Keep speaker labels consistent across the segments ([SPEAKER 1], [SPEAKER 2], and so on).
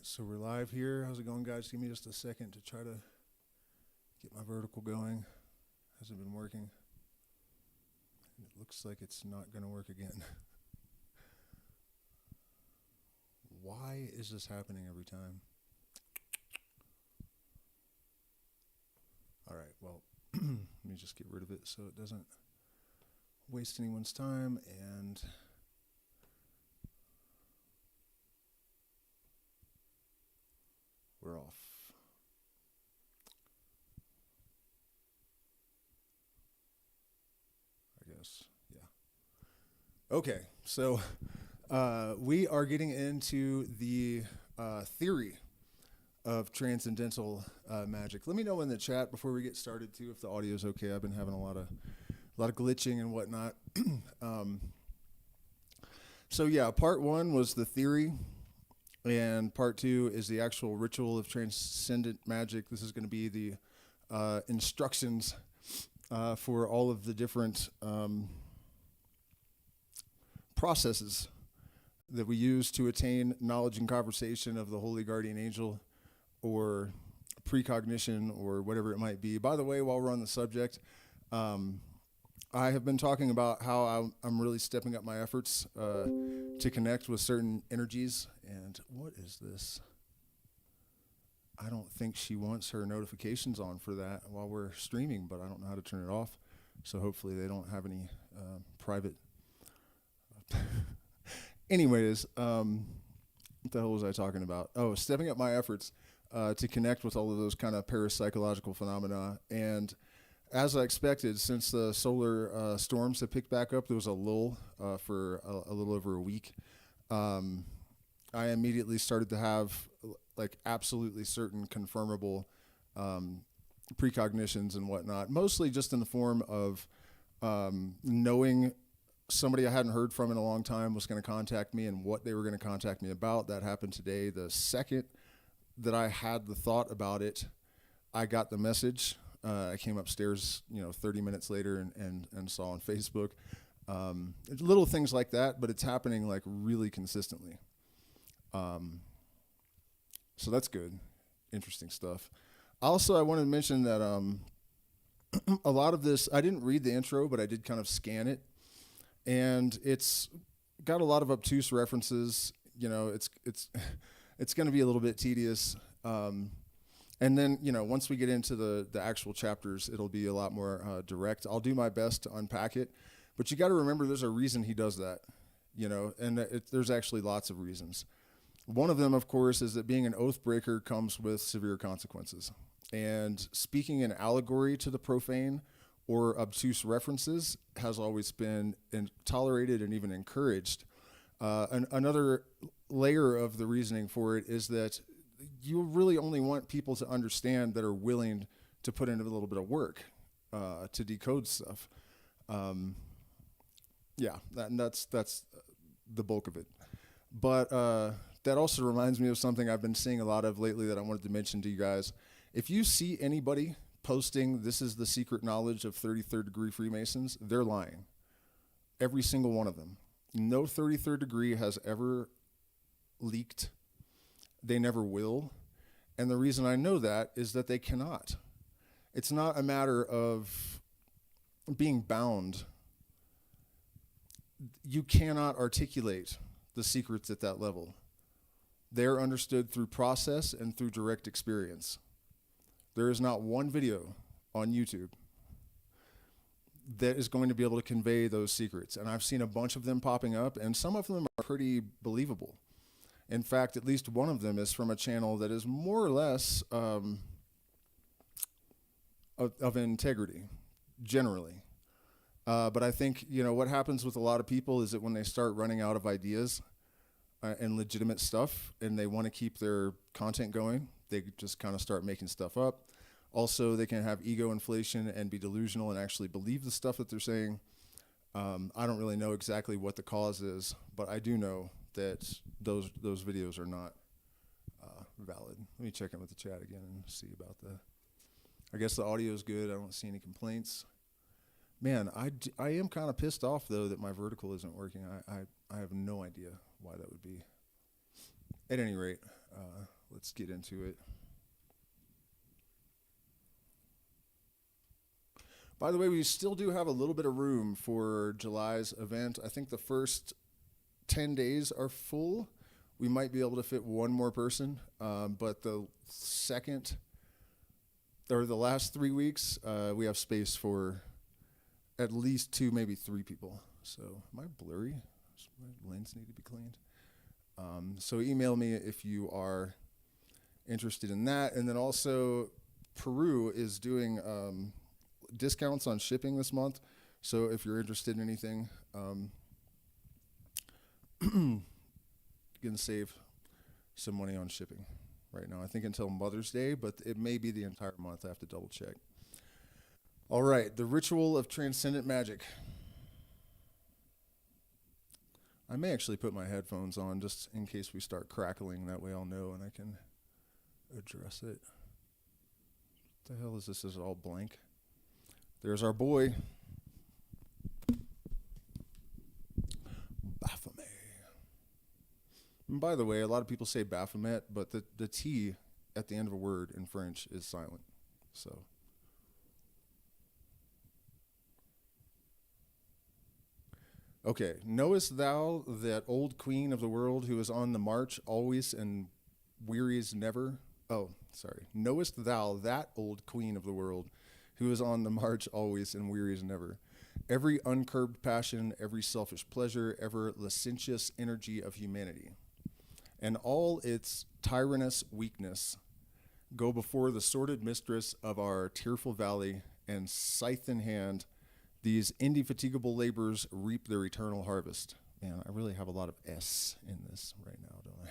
[SPEAKER 1] So we're live here. How's it going, guys? Give me just a second to try to get my vertical going. Hasn't been working. It looks like it's not going to work again. Why is this happening every time? All right, well, let me just get rid of it so it doesn't waste anyone's time, and we're off. I guess, yeah. Okay, so we are getting into the theory of transcendental magic. Let me know in the chat before we get started too if the audio is okay. I've been having a lot of glitching and whatnot. So yeah, part one was the theory, and part two is the actual ritual of transcendent magic. This is going to be the instructions for all of the different processes that we use to attain knowledge and conversation of the holy guardian angel, or precognition, or whatever it might be. By the way, while we're on the subject, I have been talking about how I'm really stepping up my efforts to connect with certain energies. And what is this? I don't think she wants her notifications on for that while we're streaming, but I don't know how to turn it off. So hopefully they don't have any private. Anyways, what the hell was I talking about? Oh, stepping up my efforts to connect with all of those kind of parapsychological phenomena. And as I expected, since the solar storms have picked back up, there was a lull for a little over a week. I immediately started to have like absolutely certain confirmable precognitions and whatnot, mostly just in the form of knowing somebody I hadn't heard from in a long time was going to contact me and what they were going to contact me about. That happened today. The second that I had the thought about it, I got the message. I came upstairs, 30 minutes later and saw on Facebook. Little things like that, but it's happening like really consistently. So that's good. Interesting stuff. Also, I wanted to mention that a lot of this, I didn't read the intro, but I did kind of scan it. And it's got a lot of obtuse references. It's going to be a little bit tedious. And then, once we get into the actual chapters, it'll be a lot more direct. I'll do my best to unpack it. But you got to remember there's a reason he does that, and there's actually lots of reasons. One of them, of course, is that being an oath breaker comes with severe consequences. And speaking in allegory to the profane or obtuse references has always been tolerated and even encouraged. Another layer of the reasoning for it is that you really only want people to understand that are willing to put in a little bit of work to decode stuff. That's the bulk of it. But that also reminds me of something I've been seeing a lot of lately that I wanted to mention to you guys. If you see anybody posting, "This is the secret knowledge of 33rd degree Freemasons," they're lying. Every single one of them. No 33rd degree has ever leaked. They never will. And the reason I know that is that they cannot. It's not a matter of being bound. You cannot articulate the secrets at that level. They're understood through process and through direct experience. There is not one video on YouTube that is going to be able to convey those secrets. And I've seen a bunch of them popping up, and some of them are pretty believable. In fact, at least one of them is from a channel that is more or less of integrity, generally. But I think, what happens with a lot of people is that when they start running out of ideas and legitimate stuff, and they want to keep their content going, they just kind of start making stuff up. Also, they can have ego inflation and be delusional and actually believe the stuff that they're saying. I don't really know exactly what the cause is, but I do know that those videos are not valid. Let me check in with the chat again and see about I guess the audio is good. I don't see any complaints. Man, I am kind of pissed off, though, that my vertical isn't working. I have no idea why that would be. At any rate, let's get into it. By the way, we still do have a little bit of room for July's event. I think the first 10 days are full. We might be able to fit one more person, but the last 3 weeks, we have space for at least 2, maybe 3 people. So, am I blurry? Does my lens need to be cleaned? So email me if you are interested in that. And then also, Peru is doing discounts on shipping this month. So if you're interested in anything, you can save some money on shipping right now. I think until Mother's Day, but it may be the entire month. I have to double check. All right, the ritual of transcendent magic. I may actually put my headphones on just in case we start crackling. That way I'll know and I can address it. What the hell is this? Is it all blank? There's our boy, Baphomet. And by the way, a lot of people say Baphomet, but the T at the end of a word in French is silent. So. Okay, knowest thou that old queen of the world who is on the march always and wearies never? Oh, sorry. Knowest thou that old queen of the world who is on the march always and wearies never? Every uncurbed passion, every selfish pleasure, ever licentious energy of humanity, and all its tyrannous weakness go before the sordid mistress of our tearful valley, and scythe in hand, these indefatigable labors reap their eternal harvest. Man, I really have a lot of S in this right now, don't I?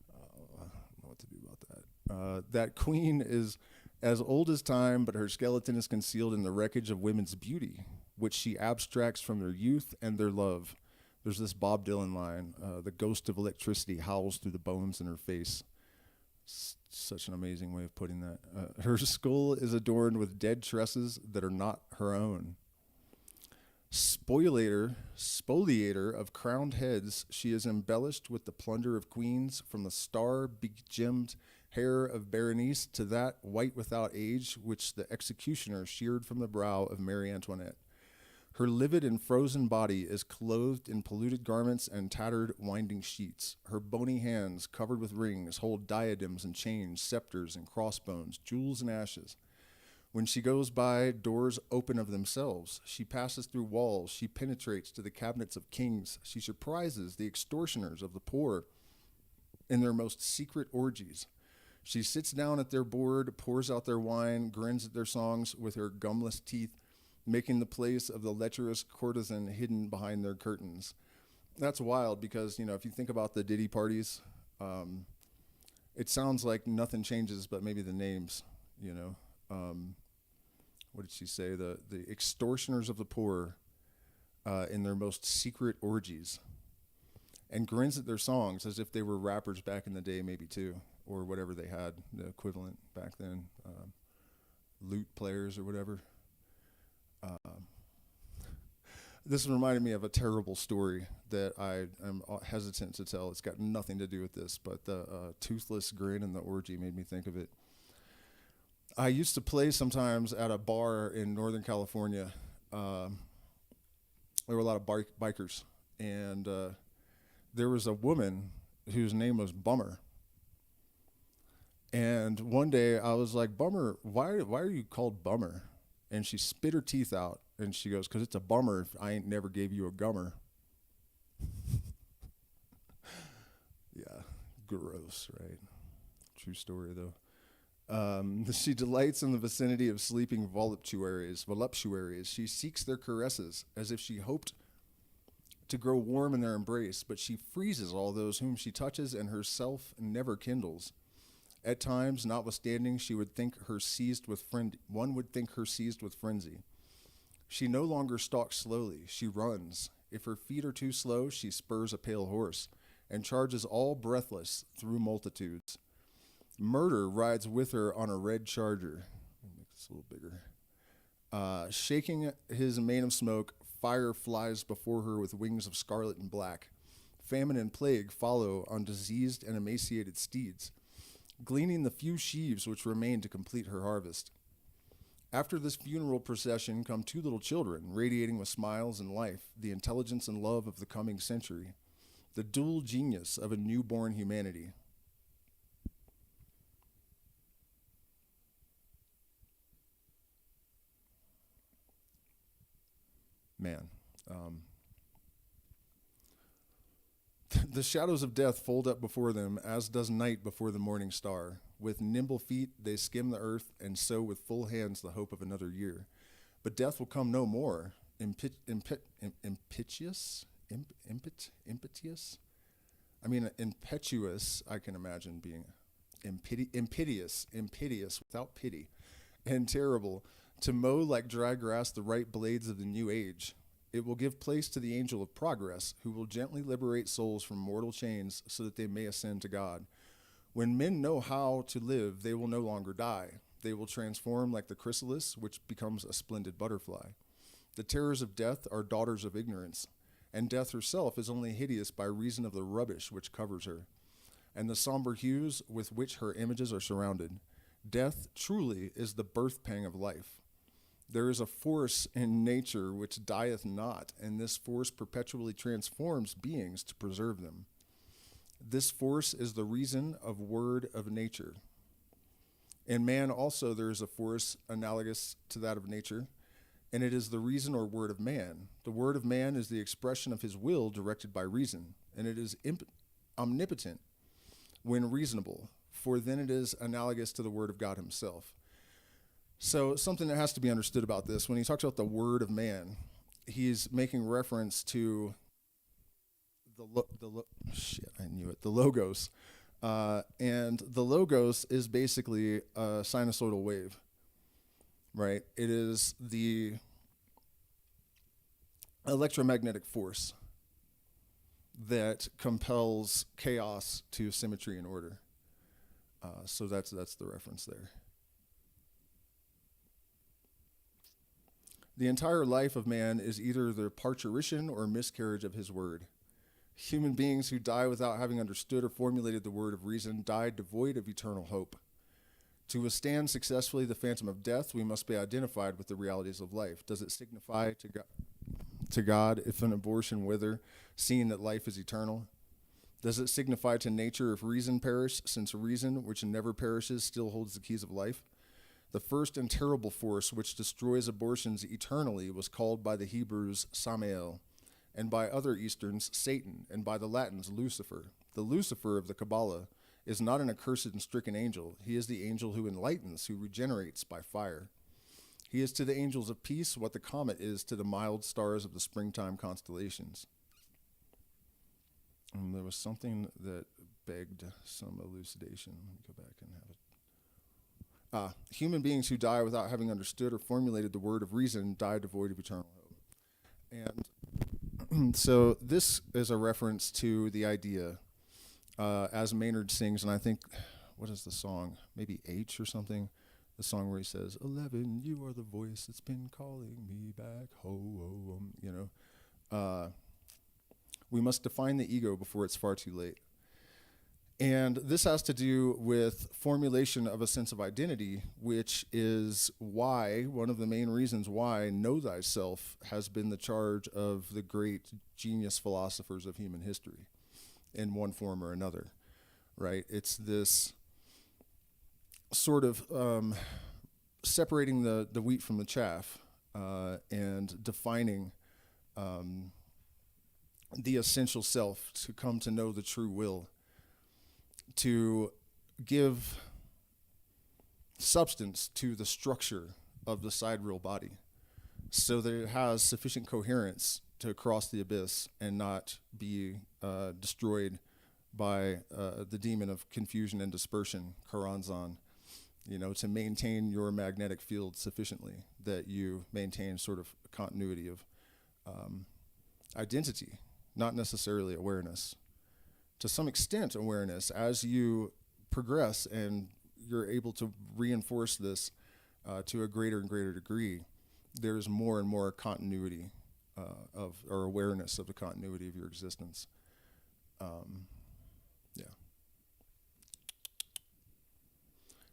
[SPEAKER 1] I don't know what to do about that. That queen is as old as time, but her skeleton is concealed in the wreckage of women's beauty, which she abstracts from their youth and their love. There's this Bob Dylan line, the ghost of electricity howls through the bones in her face. Such an amazing way of putting that. Her skull is adorned with dead tresses that are not her own. Spoliator of crowned heads, she is embellished with the plunder of queens, from the star-begemmed hair of Berenice to that white without age which the executioner sheared from the brow of Marie Antoinette. Her livid and frozen body is clothed in polluted garments and tattered winding sheets. Her bony hands, covered with rings, hold diadems and chains, scepters and crossbones, jewels and ashes. When she goes by, doors open of themselves. She passes through walls. She penetrates to the cabinets of kings. She surprises the extortioners of the poor in their most secret orgies. She sits down at their board, pours out their wine, grins at their songs with her gumless teeth, making the place of the lecherous courtesan hidden behind their curtains. That's wild because, if you think about the Diddy parties, it sounds like nothing changes but maybe the names, what did she say? The extortioners of the poor in their most secret orgies, and grins at their songs as if they were rappers back in the day, maybe too, or whatever they had, the equivalent back then, lute players or whatever. This reminded me of a terrible story that I am hesitant to tell. It's got nothing to do with this, but the toothless grin and the orgy made me think of it. I used to play sometimes at a bar in Northern California. There were a lot of bikers, and there was a woman whose name was Bummer. And one day I was like, Bummer, why are you called Bummer? And she spit her teeth out, and she goes, 'cause it's a bummer if I ain't never gave you a gummer. Yeah, gross, right? True story, though. She delights in the vicinity of sleeping voluptuaries. She seeks their caresses as if she hoped to grow warm in their embrace, but she freezes all those whom she touches, and herself never kindles. At times, notwithstanding, one would think her seized with frenzy. She no longer stalks slowly, she runs. If her feet are too slow, she spurs a pale horse, and charges all breathless through multitudes. Murder rides with her on a red charger. Let me make this a little bigger. Shaking his mane of smoke, fire flies before her with wings of scarlet and black. Famine and plague follow on diseased and emaciated steeds. gleaning the few sheaves which remain to complete her harvest. After this funeral procession come two little children, radiating with smiles and life, the intelligence and love of the coming century, the dual genius of a newborn humanity. Man. The shadows of death fold up before them, as does night before the morning star. With nimble feet they skim the earth, and sow with full hands the hope of another year. But death will come no more. Impetuous? Impetuous, I can imagine being impetuous without pity, and terrible, to mow like dry grass the ripe blades of the new age. It will give place to the angel of progress, who will gently liberate souls from mortal chains so that they may ascend to God. When men know how to live, they will no longer die. They will transform like the chrysalis, which becomes a splendid butterfly. The terrors of death are daughters of ignorance, and death herself is only hideous by reason of the rubbish which covers her, and the somber hues with which her images are surrounded. Death truly is the birth pang of life. There is a force in nature which dieth not, and this force perpetually transforms beings to preserve them. This force is the reason of word of nature. In man also there is a force analogous to that of nature, and it is the reason or word of man. The word of man is the expression of his will directed by reason, and it is omnipotent when reasonable, for then it is analogous to the word of God himself. So something that has to be understood about this, when he talks about the word of man, he's making reference to the logos. And the logos is basically a sinusoidal wave, right? It is the electromagnetic force that compels chaos to symmetry and order. So that's the reference there. The entire life of man is either the parturition or miscarriage of his word. Human beings who die without having understood or formulated the word of reason die devoid of eternal hope. To withstand successfully the phantom of death, we must be identified with the realities of life. Does it signify to God if an abortion wither, seeing that life is eternal? Does it signify to nature if reason perish, since reason, which never perishes, still holds the keys of life? The first and terrible force which destroys abortions eternally was called by the Hebrews Samael, and by other Easterns Satan, and by the Latins Lucifer. The Lucifer of the Kabbalah is not an accursed and stricken angel. He is the angel who enlightens, who regenerates by fire. He is to the angels of peace what the comet is to the mild stars of the springtime constellations. And there was something that begged some elucidation. Let me go back and have it. Human beings who die without having understood or formulated the word of reason die devoid of eternal hope. And so this is a reference to the idea, as Maynard sings, and I think, what is the song? Maybe H or something? The song where he says, 11, you are the voice that's been calling me back home, we must define the ego before it's far too late. And this has to do with formulation of a sense of identity, which is why, one of the main reasons why know thyself has been the charge of the great genius philosophers of human history in one form or another, right? It's this sort of separating the wheat from the chaff and defining the essential self to come to know the true will, to give substance to the structure of the sidereal body so that it has sufficient coherence to cross the abyss and not be destroyed by the demon of confusion and dispersion, Karanzan, to maintain your magnetic field sufficiently that you maintain sort of continuity of identity, not necessarily awareness. To some extent, awareness, as you progress and you're able to reinforce this to a greater and greater degree, there's more and more continuity or awareness of the continuity of your existence.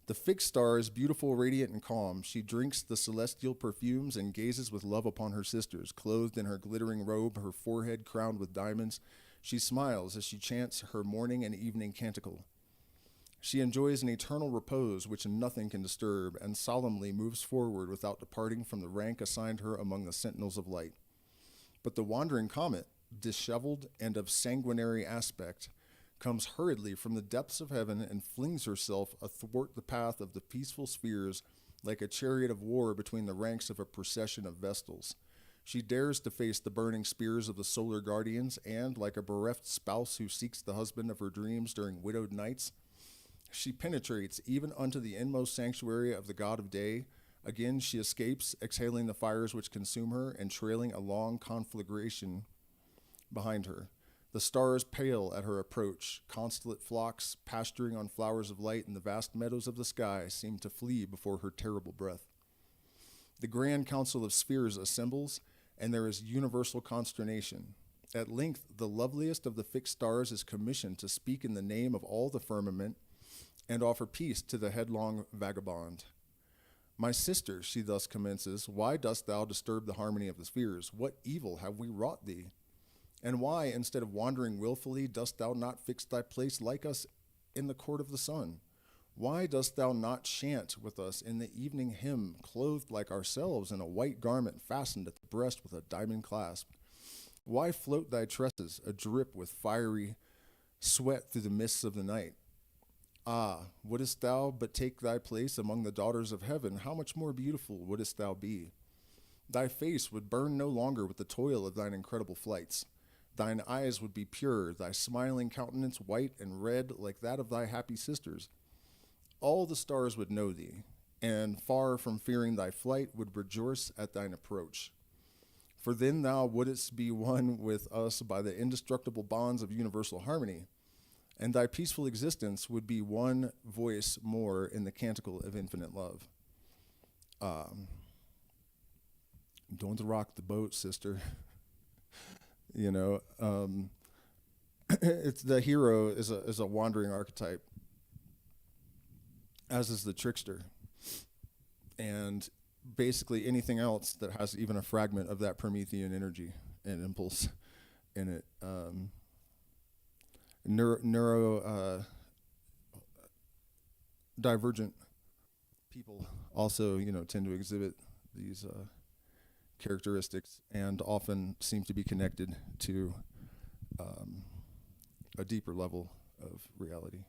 [SPEAKER 1] The fixed star is beautiful, radiant, and calm. She drinks the celestial perfumes and gazes with love upon her sisters. Clothed in her glittering robe, her forehead crowned with diamonds, she smiles as she chants her morning and evening canticle. She enjoys an eternal repose which nothing can disturb, and solemnly moves forward without departing from the rank assigned her among the sentinels of light. But the wandering comet, disheveled and of sanguinary aspect, comes hurriedly from the depths of heaven and flings herself athwart the path of the peaceful spheres like a chariot of war between the ranks of a procession of vestals. She dares to face the burning spears of the solar guardians, and, like a bereft spouse who seeks the husband of her dreams during widowed nights, she penetrates even unto the inmost sanctuary of the god of day. Again she escapes, exhaling the fires which consume her, and trailing a long conflagration behind her. The stars pale at her approach. Constellate flocks, pasturing on flowers of light in the vast meadows of the sky, seem to flee before her terrible breath. The grand council of spheres assembles, and there is universal consternation. At length, the loveliest of the fixed stars is commissioned to speak in the name of all the firmament and offer peace to the headlong vagabond. My sister, she thus commences, why dost thou disturb the harmony of the spheres? What evil have we wrought thee? And why, instead of wandering willfully, dost thou not fix thy place like us in the court of the sun? Why dost thou not chant with us in the evening hymn, clothed like ourselves in a white garment fastened at the breast with a diamond clasp? Why float thy tresses adrip with fiery sweat through the mists of the night? Ah, wouldest thou but take thy place among the daughters of heaven, how much more beautiful wouldest thou be? Thy face would burn no longer with the toil of thine incredible flights. Thine eyes would be pure, thy smiling countenance white and red like that of thy happy sisters. All the stars would know thee, and far from fearing thy flight would rejoice at thine approach. For then thou wouldest be one with us by the indestructible bonds of universal harmony, and thy peaceful existence would be one voice more in the canticle of infinite love. Don't rock the boat, sister. It's the hero is a wandering archetype, as is the trickster, and basically anything else that has even a fragment of that Promethean energy and impulse in it. Divergent people also, tend to exhibit these characteristics and often seem to be connected to a deeper level of reality.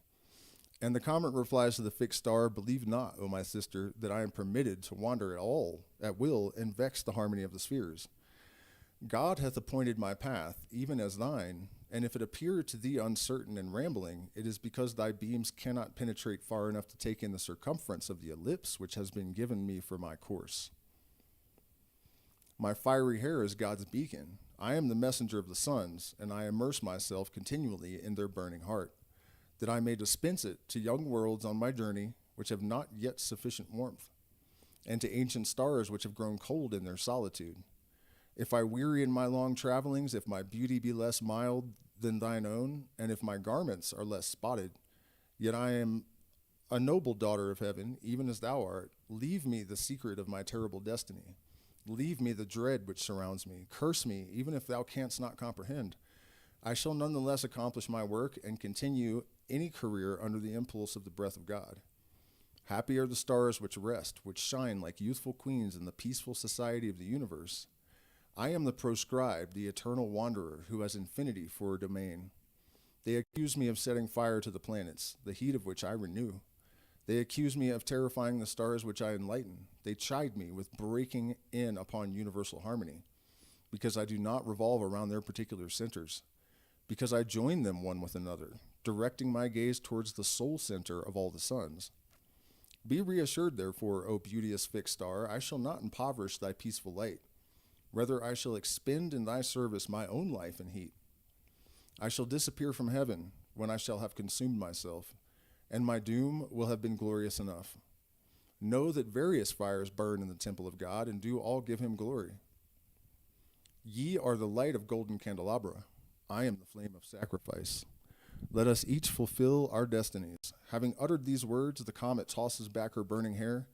[SPEAKER 1] And the comet replies to the fixed star, believe not, O my sister, that I am permitted to wander at will, and vex the harmony of the spheres. God hath appointed my path, even as thine, and if it appear to thee uncertain and rambling, it is because thy beams cannot penetrate far enough to take in the circumference of the ellipse which has been given me for my course. My fiery hair is God's beacon. I am the messenger of the suns, and I immerse myself continually in their burning heart, that I may dispense it to young worlds on my journey which have not yet sufficient warmth, and to ancient stars which have grown cold in their solitude. If I weary in my long travelings, if my beauty be less mild than thine own, and if my garments are less spotted, yet I am a noble daughter of heaven, even as thou art. Leave me the secret of my terrible destiny. Leave me the dread which surrounds me. Curse me, even if thou canst not comprehend. I shall nonetheless accomplish my work and continue any career under the impulse of the breath of God. Happy are the stars which rest, which shine like youthful queens in the peaceful society of the universe. I am the proscribed, the eternal wanderer, who has infinity for a domain. They accuse me of setting fire to the planets, the heat of which I renew. They accuse me of terrifying the stars which I enlighten. They chide me with breaking in upon universal harmony, because I do not revolve around their particular centers, because I join them one with another, directing my gaze towards the sole center of all the suns. Be reassured, therefore, O beauteous fixed star, I shall not impoverish thy peaceful light. Rather, I shall expend in thy service my own life and heat. I shall disappear from heaven when I shall have consumed myself, and my doom will have been glorious enough. Know that various fires burn in the temple of God, and do all give him glory. Ye are the light of golden candelabra. I am the flame of sacrifice. Let us each fulfill our destinies. Having uttered these words, the comet tosses back her burning hair,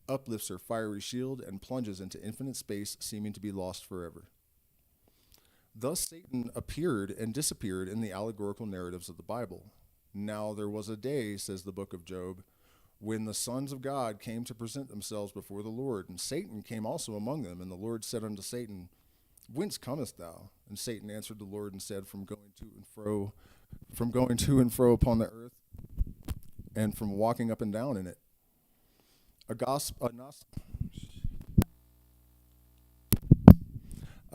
[SPEAKER 1] uplifts her fiery shield, and plunges into infinite space, seeming to be lost forever. Thus Satan appeared and disappeared in the allegorical narratives of the Bible. Now there was a day, says the book of Job, when the sons of God came to present themselves before the Lord, and Satan came also among them. And the Lord said unto Satan, Whence comest thou? And Satan answered the Lord and said, From going to and fro upon the earth, and from walking up and down in it. A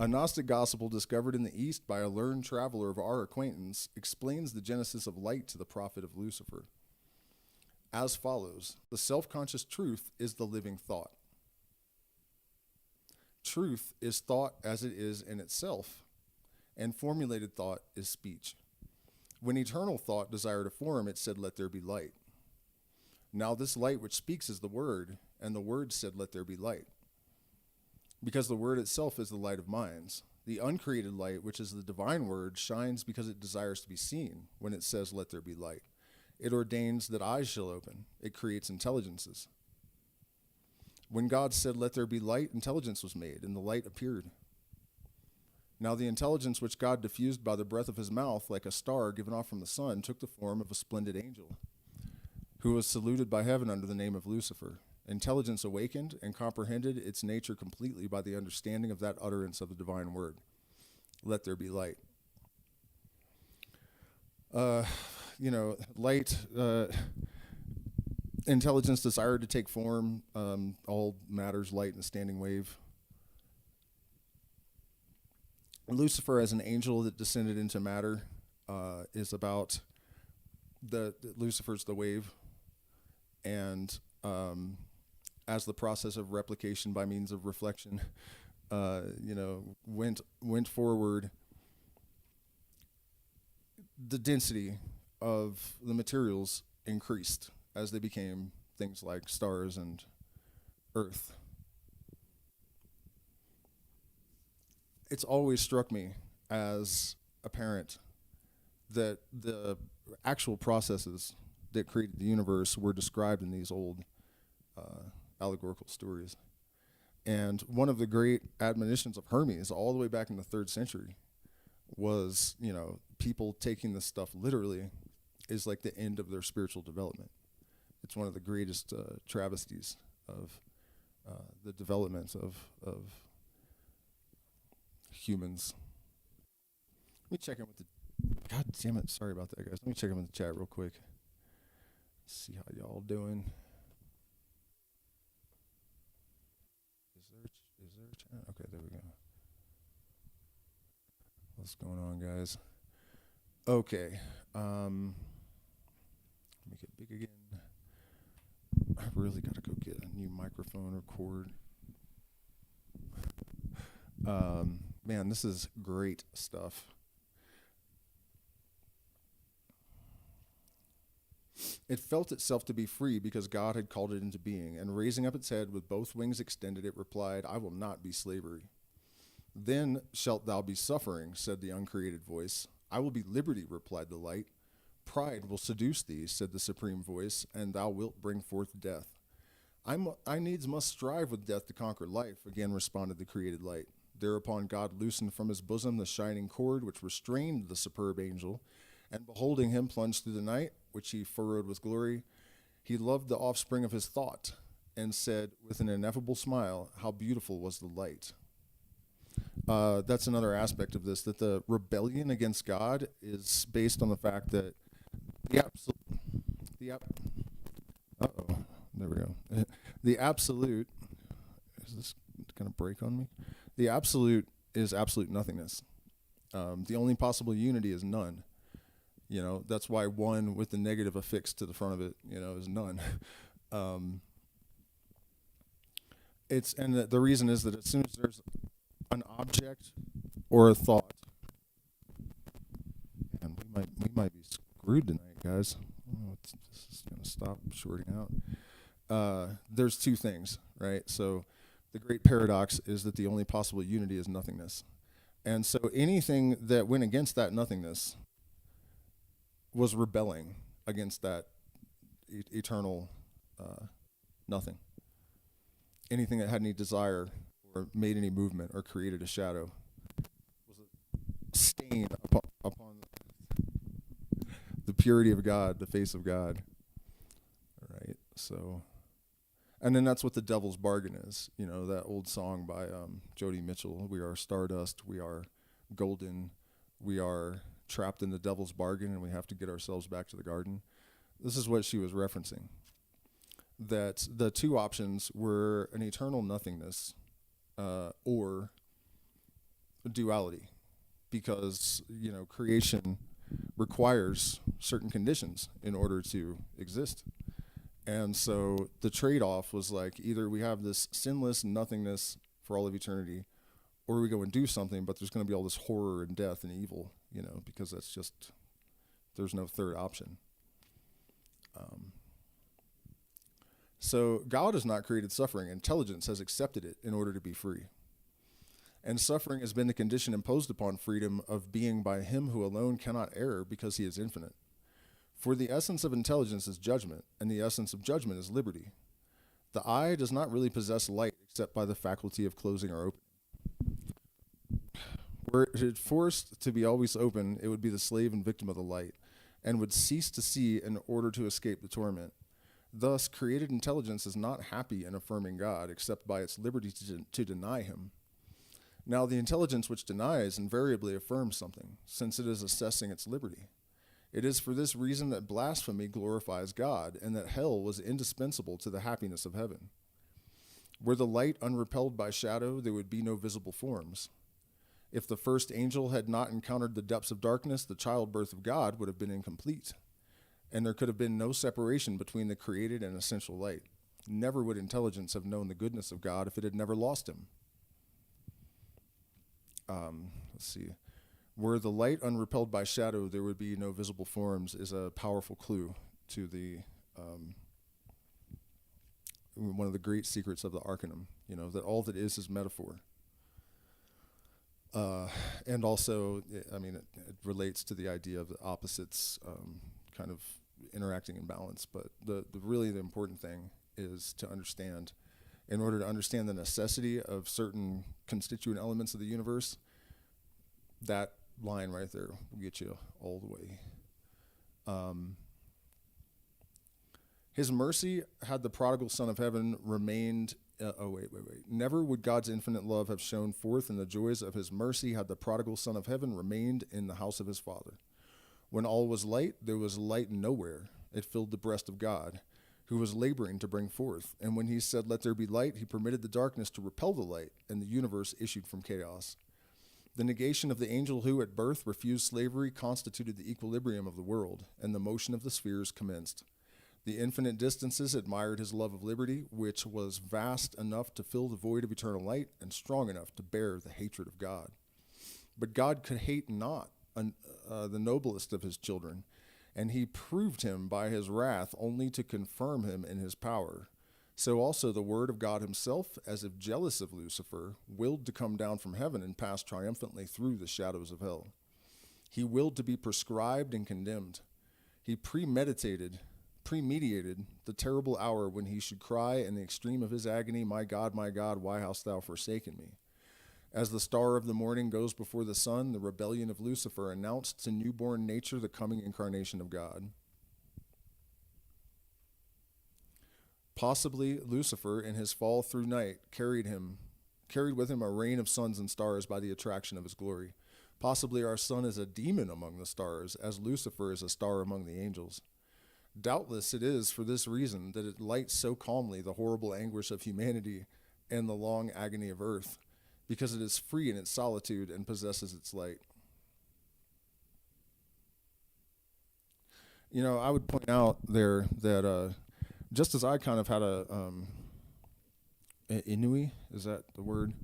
[SPEAKER 1] Gnostic gospel discovered in the East by a learned traveler of our acquaintance explains the genesis of light to the prophet of Lucifer as follows. The self-conscious truth is the living thought. Truth is thought as it is in itself, and formulated thought is speech. When eternal thought desired a form, it said, Let there be light. Now this light which speaks is the Word, and the Word said, Let there be light. Because the Word itself is the light of minds. The uncreated light, which is the divine Word, shines because it desires to be seen when it says, Let there be light. It ordains that eyes shall open. It creates intelligences. When God said, Let there be light, intelligence was made, and the light appeared. Now the intelligence which God diffused by the breath of his mouth, like a star given off from the sun, took the form of a splendid angel, who was saluted by heaven under the name of Lucifer. Intelligence awakened and comprehended its nature completely by the understanding of that utterance of the divine word. Let there be light. Light, intelligence desired to take form, all matters light in a standing wave. Lucifer as an angel that descended into matter is about Lucifer's the wave, and as the process of replication by means of reflection, went forward, the density of the materials increased as they became things like stars and earth. It's always struck me as a parent that the actual processes that created the universe were described in these old allegorical stories. And one of the great admonitions of Hermes all the way back in the 3rd century was, people taking this stuff literally is like the end of their spiritual development. It's one of the greatest travesties of the development of humans. Let me check in with God damn it, sorry about that, guys. Let me check in with the chat real quick. See how y'all doing. Is there a chat? Okay, there we go. What's going on, guys? Okay. Make it big again. I really got to go get a new microphone or cord. Man, this is great stuff. It felt itself to be free because God had called it into being, and raising up its head with both wings extended, it replied, I will not be slavery. Then shalt thou be suffering, said the uncreated voice. I will be liberty, replied the light. Pride will seduce thee, said the supreme voice, and thou wilt bring forth death. I needs must strive with death to conquer life, again responded the created light. Thereupon God loosened from his bosom the shining cord which restrained the superb angel, and beholding him plunged through the night, which he furrowed with glory, he loved the offspring of his thought, and said with an ineffable smile, how beautiful was the light. That's another aspect of this, that the rebellion against God is based on the fact that there we go. The absolute, is this going to break on me? The absolute is absolute nothingness. The only possible unity is none. That's why one with the negative affixed to the front of it, is none. The reason is that as soon as there's an object or a thought, and we might be screwed tonight, guys. This is going to stop shorting out. There's two things, right? So the great paradox is that the only possible unity is nothingness. And so anything that went against that nothingness was rebelling against that eternal nothing. Anything that had any desire or made any movement or created a shadow was a stain upon the purity of God, the face of God. All right, so, and then that's what the devil's bargain is. You know, that old song by Joni Mitchell, we are stardust, we are golden, we are trapped in the devil's bargain, and we have to get ourselves back to the garden. This is what she was referencing. That the two options were an eternal nothingness or duality, because, you know, creation requires certain conditions in order to exist. And so the trade-off was like, either we have this sinless nothingness for all of eternity, or we go and do something, but there's going to be all this horror and death and evil, you know, because that's just, there's no third option. So God has not created suffering. Intelligence has accepted it in order to be free. And suffering has been the condition imposed upon freedom of being by him who alone cannot err, because he is infinite. For the essence of intelligence is judgment, and the essence of judgment is liberty. The eye does not really possess light except by the faculty of closing or opening. Were it forced to be always open, it would be the slave and victim of the light, and would cease to see in order to escape the torment. Thus, created intelligence is not happy in affirming God, except by its liberty to deny him. Now, the intelligence which denies invariably affirms something, since it is assessing its liberty. It is for this reason that blasphemy glorifies God, and that hell was indispensable to the happiness of heaven. Were the light unrepelled by shadow, there would be no visible forms. If the first angel had not encountered the depths of darkness, the childbirth of God would have been incomplete, and there could have been no separation between the created and essential light. Never would intelligence have known the goodness of God if it had never lost him. Let's see. Were the light unrepelled by shadow, there would be no visible forms, is a powerful clue to the one of the great secrets of the Arcanum, you know, that all that is metaphor. And also, I mean, it relates to the idea of the opposites kind of interacting in balance. But the really the important thing is to understand, in order to understand the necessity of certain constituent elements of the universe, that line right there will get you all the way. His mercy, had the prodigal son of heaven remained, never would God's infinite love have shone forth in the joys of his mercy had the prodigal son of heaven remained in the house of his father. When all was light, there was light nowhere. It filled the breast of God, who was laboring to bring forth. And when he said, "Let there be light," he permitted the darkness to repel the light, and the universe issued from chaos. The negation of the angel who at birth refused slavery constituted the equilibrium of the world, and the motion of the spheres commenced. The infinite distances admired his love of liberty, which was vast enough to fill the void of eternal light and strong enough to bear the hatred of God. But God could hate not the noblest of his children, and he proved him by his wrath only to confirm him in his power. So also the word of God himself, as if jealous of Lucifer, willed to come down from heaven and pass triumphantly through the shadows of hell. He willed to be proscribed and condemned. He premeditated the terrible hour when he should cry in the extreme of his agony, my God, why hast thou forsaken me?" As the star of the morning goes before the sun, the rebellion of Lucifer announced to newborn nature the coming incarnation of God. Possibly Lucifer, in his fall through night, carried with him a rain of suns and stars by the attraction of his glory. Possibly our sun is a demon among the stars, as Lucifer is a star among the angels. Doubtless it is for this reason that it lights so calmly the horrible anguish of humanity and the long agony of earth, because it is free in its solitude and possesses its light. You know, I would point out there that just as I kind of had a inui, is that the word?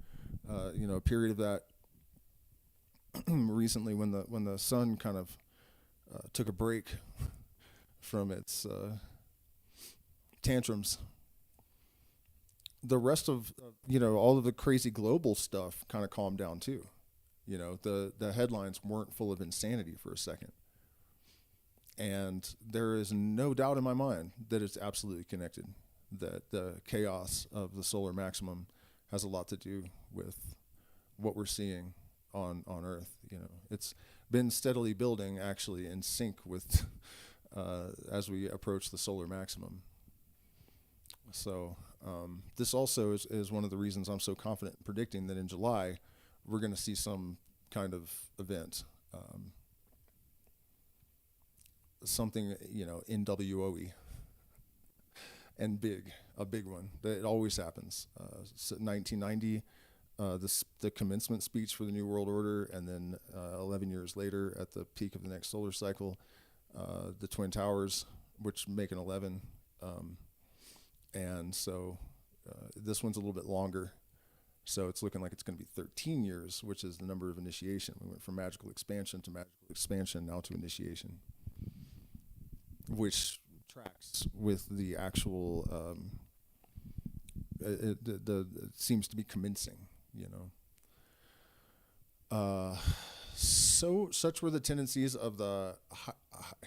[SPEAKER 1] A period of that recently when the sun kind of took a break from its tantrums. The rest of, all of the crazy global stuff kind of calmed down too. The headlines weren't full of insanity for a second. And there is no doubt in my mind that it's absolutely connected, that the chaos of the solar maximum has a lot to do with what we're seeing on Earth. You know, it's been steadily building, actually, in sync with as we approach the solar maximum. So this also is one of the reasons I'm so confident in predicting that in July we're going to see some kind of event, something, you know, NWOE, and a big one. It always happens. So 1990, the commencement speech for the New World Order, and then 11 years later, at the peak of the next solar cycle, the Twin Towers, which make an 11. And so this one's a little bit longer. So it's looking like it's going to be 13 years, which is the number of initiation. We went from magical expansion to magical expansion, now to initiation, which tracks with the actual, it seems to be commencing, you know. So such were the tendencies of the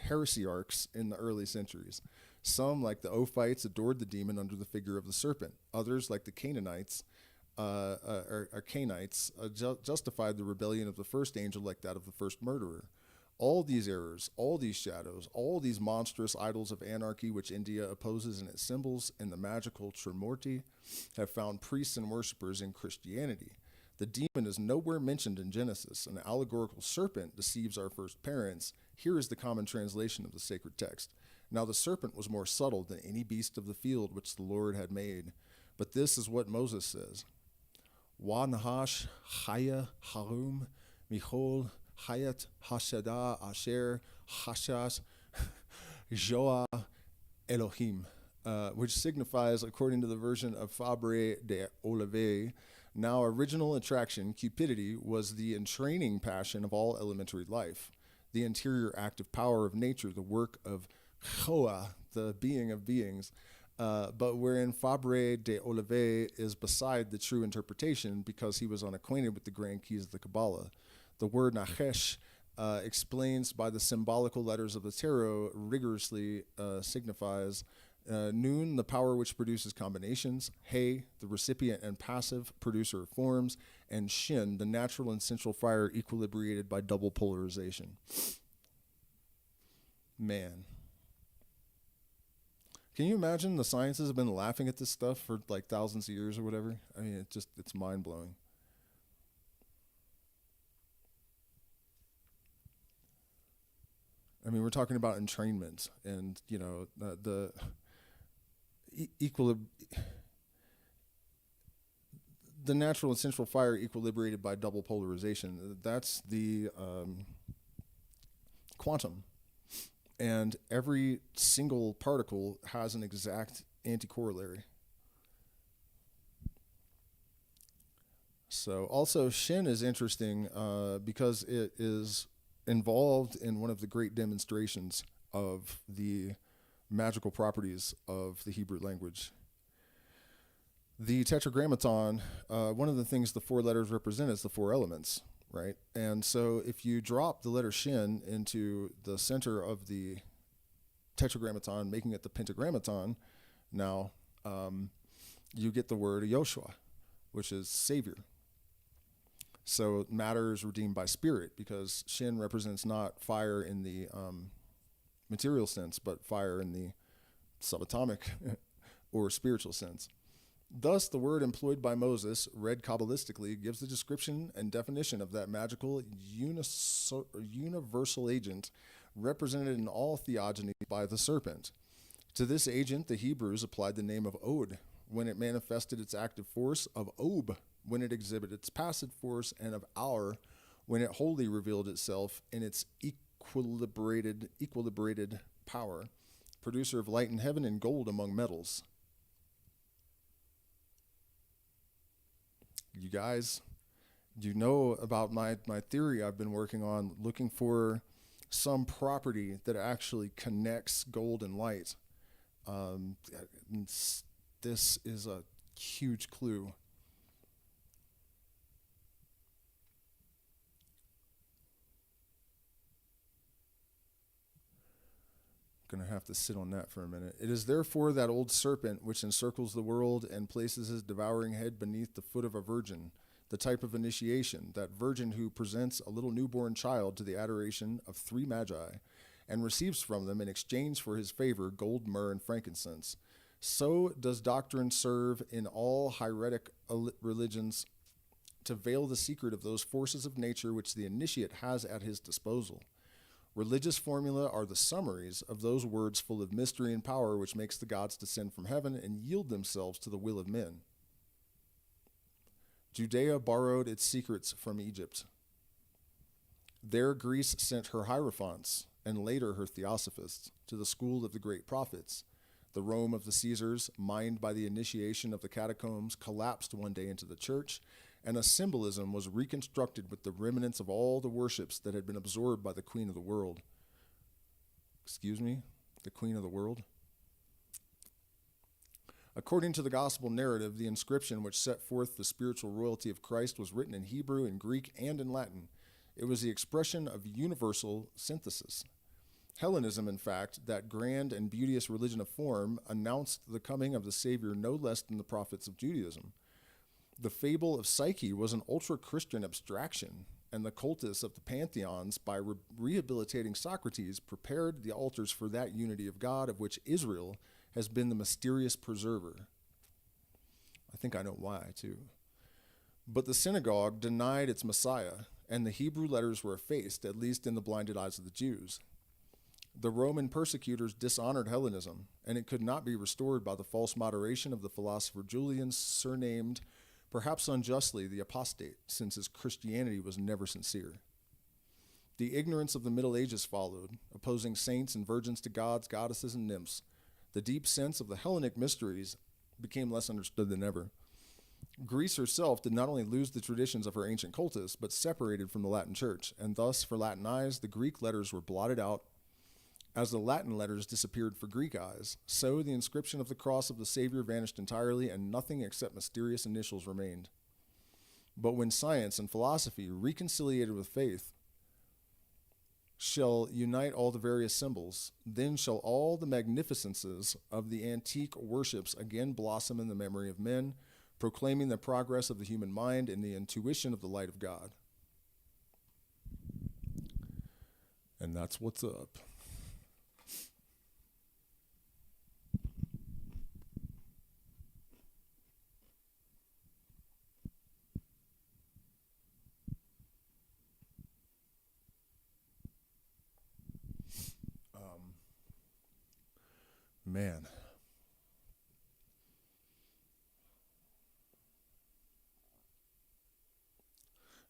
[SPEAKER 1] heresiarchs in the early centuries. Some, like the Ophites, adored the demon under the figure of the serpent. Others, like the Canaanites, justified the rebellion of the first angel like that of the first murderer. All these errors, all these shadows, all these monstrous idols of anarchy which India opposes in its symbols in the magical Trimurti have found priests and worshippers in Christianity. The demon is nowhere mentioned in Genesis. An allegorical serpent deceives our first parents. Here is the common translation of the sacred text. Now the serpent was more subtle than any beast of the field which the Lord had made. But this is what Moses says. Wa nahash chaya harum michol hayat hashada asher hashas joa Elohim, which signifies, according to the version of Fabre de Olivet, now original attraction, cupidity, was the entraining passion of all elementary life, the interior active power of nature, the work of Choa, the being of beings, but wherein Fabre de Olivet is beside the true interpretation because he was unacquainted with the grand keys of the Kabbalah. The word Nachesh explains by the symbolical letters of the tarot rigorously signifies Nun, the power which produces combinations, He, the recipient and passive producer of forms, and Shin, the natural and central fire equilibrated by double polarization. Man. Can you imagine the sciences have been laughing at this stuff for like thousands of years or whatever? I mean, it's mind-blowing. I mean, we're talking about entrainment and, you know, the natural and central fire equilibrated by double polarization. That's the quantum. And every single particle has an exact anti-corollary. So also Shin is interesting because it is involved in one of the great demonstrations of the magical properties of the Hebrew language. The Tetragrammaton, one of the things the four letters represent is the four elements, right? And so if you drop the letter Shin into the center of the Tetragrammaton, making it the Pentagrammaton, now you get the word Yoshua, which is Savior. So matter is redeemed by spirit because Shin represents not fire in the material sense, but fire in the subatomic or spiritual sense. Thus, the word employed by Moses, read Kabbalistically, gives the description and definition of that magical universal agent represented in all theogony by the serpent. To this agent, the Hebrews applied the name of Od when it manifested its active force, of Ob when it exhibited its passive force, and of Aur when it wholly revealed itself in its equilibrated power, producer of light in heaven and gold among metals. You guys, you know about my theory I've been working on, looking for some property that actually connects gold and light. This is a huge clue. Going to have to sit on that for a minute. It is therefore that old serpent which encircles the world and places his devouring head beneath the foot of a virgin, the type of initiation, that virgin who presents a little newborn child to the adoration of 3 magi and receives from them in exchange for his favor gold, myrrh, and frankincense. So does doctrine serve in all hieratic religions to veil the secret of those forces of nature which the initiate has at his disposal. Religious formula are the summaries of those words full of mystery and power which makes the gods descend from heaven and yield themselves to the will of men. Judea borrowed its secrets from Egypt. There Greece sent her hierophants, and later her theosophists, to the school of the great prophets. The Rome of the Caesars, mined by the initiation of the catacombs, collapsed one day into the church, and a symbolism was reconstructed with the remnants of all the worships that had been absorbed by the queen of the world. The queen of the world? According to the gospel narrative, the inscription which set forth the spiritual royalty of Christ was written in Hebrew, in Greek, and in Latin. It was the expression of universal synthesis. Hellenism, in fact, that grand and beauteous religion of form, announced the coming of the Savior no less than the prophets of Judaism. The fable of Psyche was an ultra-Christian abstraction, and the cultists of the pantheons, by rehabilitating Socrates, prepared the altars for that unity of God of which Israel has been the mysterious preserver. I think I know why, too. But the synagogue denied its Messiah, and the Hebrew letters were effaced, at least in the blinded eyes of the Jews. The Roman persecutors dishonored Hellenism, and it could not be restored by the false moderation of the philosopher Julian, surnamed, perhaps unjustly, the apostate, since his Christianity was never sincere. The ignorance of the Middle Ages followed, opposing saints and virgins to gods, goddesses, and nymphs. The deep sense of the Hellenic mysteries became less understood than ever. Greece herself did not only lose the traditions of her ancient cultists, but separated from the Latin Church, and thus, for Latin eyes, the Greek letters were blotted out. As the Latin letters disappeared for Greek eyes, so the inscription of the cross of the Savior vanished entirely, and nothing except mysterious initials remained. But when science and philosophy, reconciliated with faith, shall unite all the various symbols, then shall all the magnificences of the antique worships again blossom in the memory of men, proclaiming the progress of the human mind in the intuition of the light of God. And that's what's up. Man.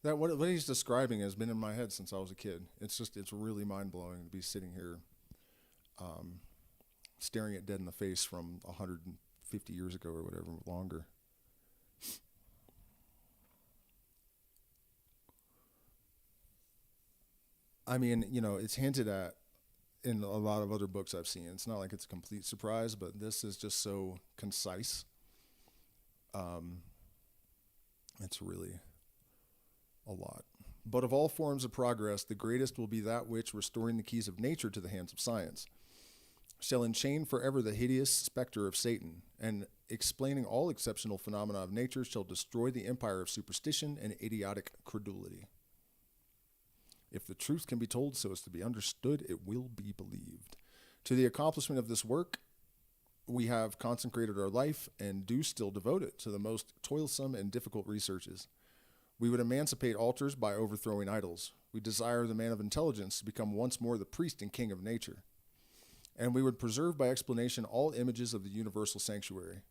[SPEAKER 1] That what he's describing has been in my head since I was a kid. It's really mind-blowing to be sitting here staring it dead in the face from 150 years ago or whatever, longer. I mean, it's hinted at in a lot of other books I've seen. It's not like it's a complete surprise, but this is just so concise. It's really a lot. But of all forms of progress, the greatest will be that which, restoring the keys of nature to the hands of science, shall enchain forever the hideous specter of Satan, and explaining all exceptional phenomena of nature shall destroy the empire of superstition and idiotic credulity. If the truth can be told so as to be understood, it will be believed. To the accomplishment of this work, we have consecrated our life and do still devote it to the most toilsome and difficult researches. We would emancipate altars by overthrowing idols. We desire the man of intelligence to become once more the priest and king of nature. And we would preserve by explanation all images of the universal sanctuary.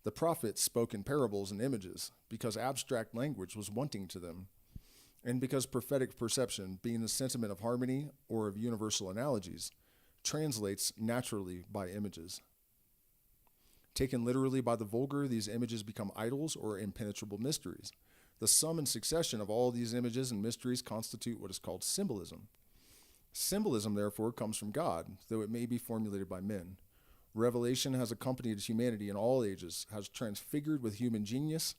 [SPEAKER 1] The prophets spoke in parables and images because abstract language was wanting to them, and because prophetic perception, being the sentiment of harmony or of universal analogies, translates naturally by images. Taken literally by the vulgar, these images become idols or impenetrable mysteries. The sum and succession of all these images and mysteries constitute what is called symbolism. Symbolism, therefore, comes from God, though it may be formulated by men. Revelation has accompanied humanity in all ages, has transfigured with human genius,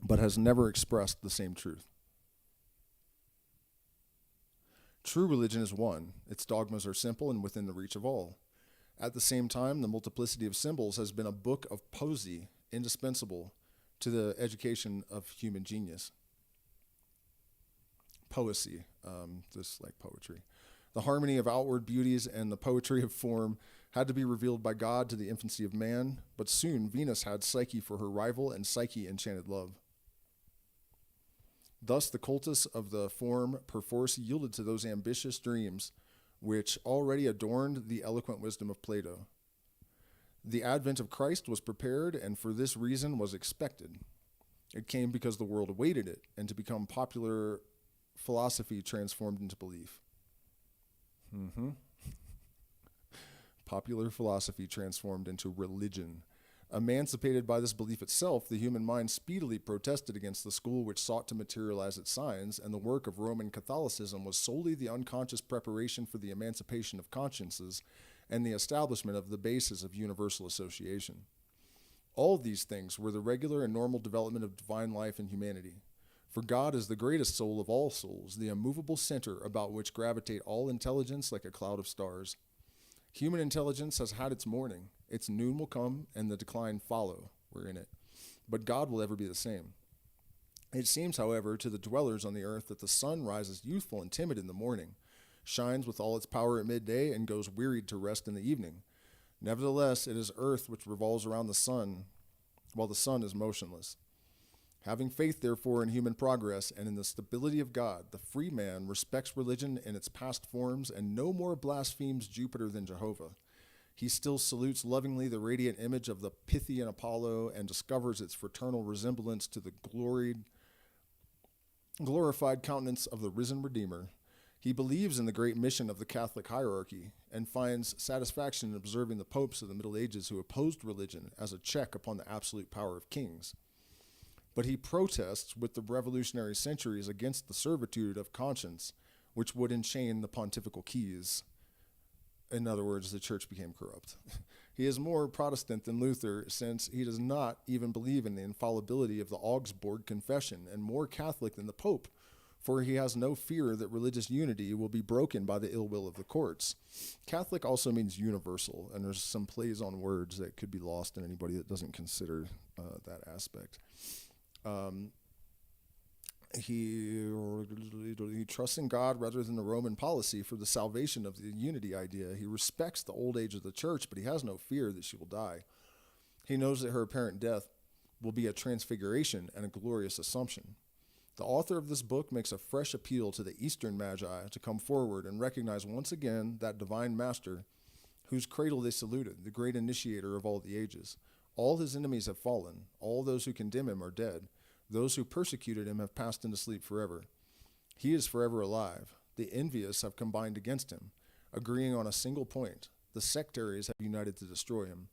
[SPEAKER 1] but has never expressed the same truth. True religion is one. Its dogmas are simple and within the reach of all. At the same time, the multiplicity of symbols has been a book of poesy indispensable to the education of human genius. Poesy, just like poetry. The harmony of outward beauties and the poetry of form had to be revealed by God to the infancy of man, but soon Venus had Psyche for her rival, and Psyche enchanted love. Thus the cultus of the form perforce yielded to those ambitious dreams which already adorned the eloquent wisdom of Plato. The advent of Christ was prepared, and for this reason was expected. It came because the world awaited it, and to become popular philosophy transformed into belief. Popular philosophy transformed into religion. Emancipated by this belief itself, the human mind speedily protested against the school which sought to materialize its signs, and the work of Roman Catholicism was solely the unconscious preparation for the emancipation of consciences and the establishment of the basis of universal association. All these things were the regular and normal development of divine life in humanity. For God is the greatest soul of all souls, the immovable center about which gravitate all intelligence like a cloud of stars. Human intelligence has had its morning. Its noon will come, and the decline follow. We're in it. But God will ever be the same. It seems, however, to the dwellers on the earth that the sun rises youthful and timid in the morning, shines with all its power at midday, and goes wearied to rest in the evening. Nevertheless, it is earth which revolves around the sun, while the sun is motionless. Having faith, therefore, in human progress and in the stability of God, the free man respects religion in its past forms and no more blasphemes Jupiter than Jehovah. He still salutes lovingly the radiant image of the Pythian Apollo and discovers its fraternal resemblance to the glorified countenance of the risen Redeemer. He believes in the great mission of the Catholic hierarchy and finds satisfaction in observing the popes of the Middle Ages who opposed religion as a check upon the absolute power of kings. But he protests with the revolutionary centuries against the servitude of conscience, which would enchain the pontifical keys. In other words, the church became corrupt. He is more Protestant than Luther, since he does not even believe in the infallibility of the Augsburg Confession, and more Catholic than the Pope, for he has no fear that religious unity will be broken by the ill will of the courts. Catholic also means universal, and there's some plays on words that could be lost in anybody that doesn't consider that aspect. He trusts in God rather than the Roman policy for the salvation of the unity idea. He respects the old age of the church, but he has no fear that she will die. He knows that her apparent death will be a transfiguration and a glorious assumption. The author of this book makes a fresh appeal to the Eastern Magi to come forward and recognize once again that divine master whose cradle they saluted, the great initiator of all the ages. All his enemies have fallen. All those who condemn him are dead. Those who persecuted him have passed into sleep forever. He is forever alive. The envious have combined against him, agreeing on a single point. The sectaries have united to destroy him.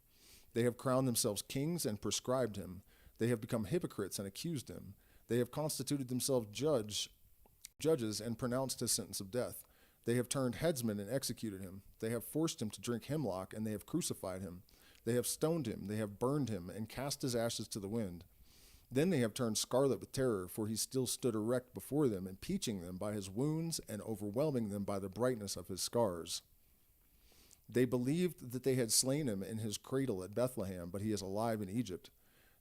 [SPEAKER 1] They have crowned themselves kings and prescribed him. They have become hypocrites and accused him. They have constituted themselves judges and pronounced his sentence of death. They have turned headsmen and executed him. They have forced him to drink hemlock, and they have crucified him. They have stoned him, they have burned him, and cast his ashes to the wind. Then they have turned scarlet with terror, for he still stood erect before them, impeaching them by his wounds and overwhelming them by the brightness of his scars. They believed that they had slain him in his cradle at Bethlehem, but he is alive in Egypt.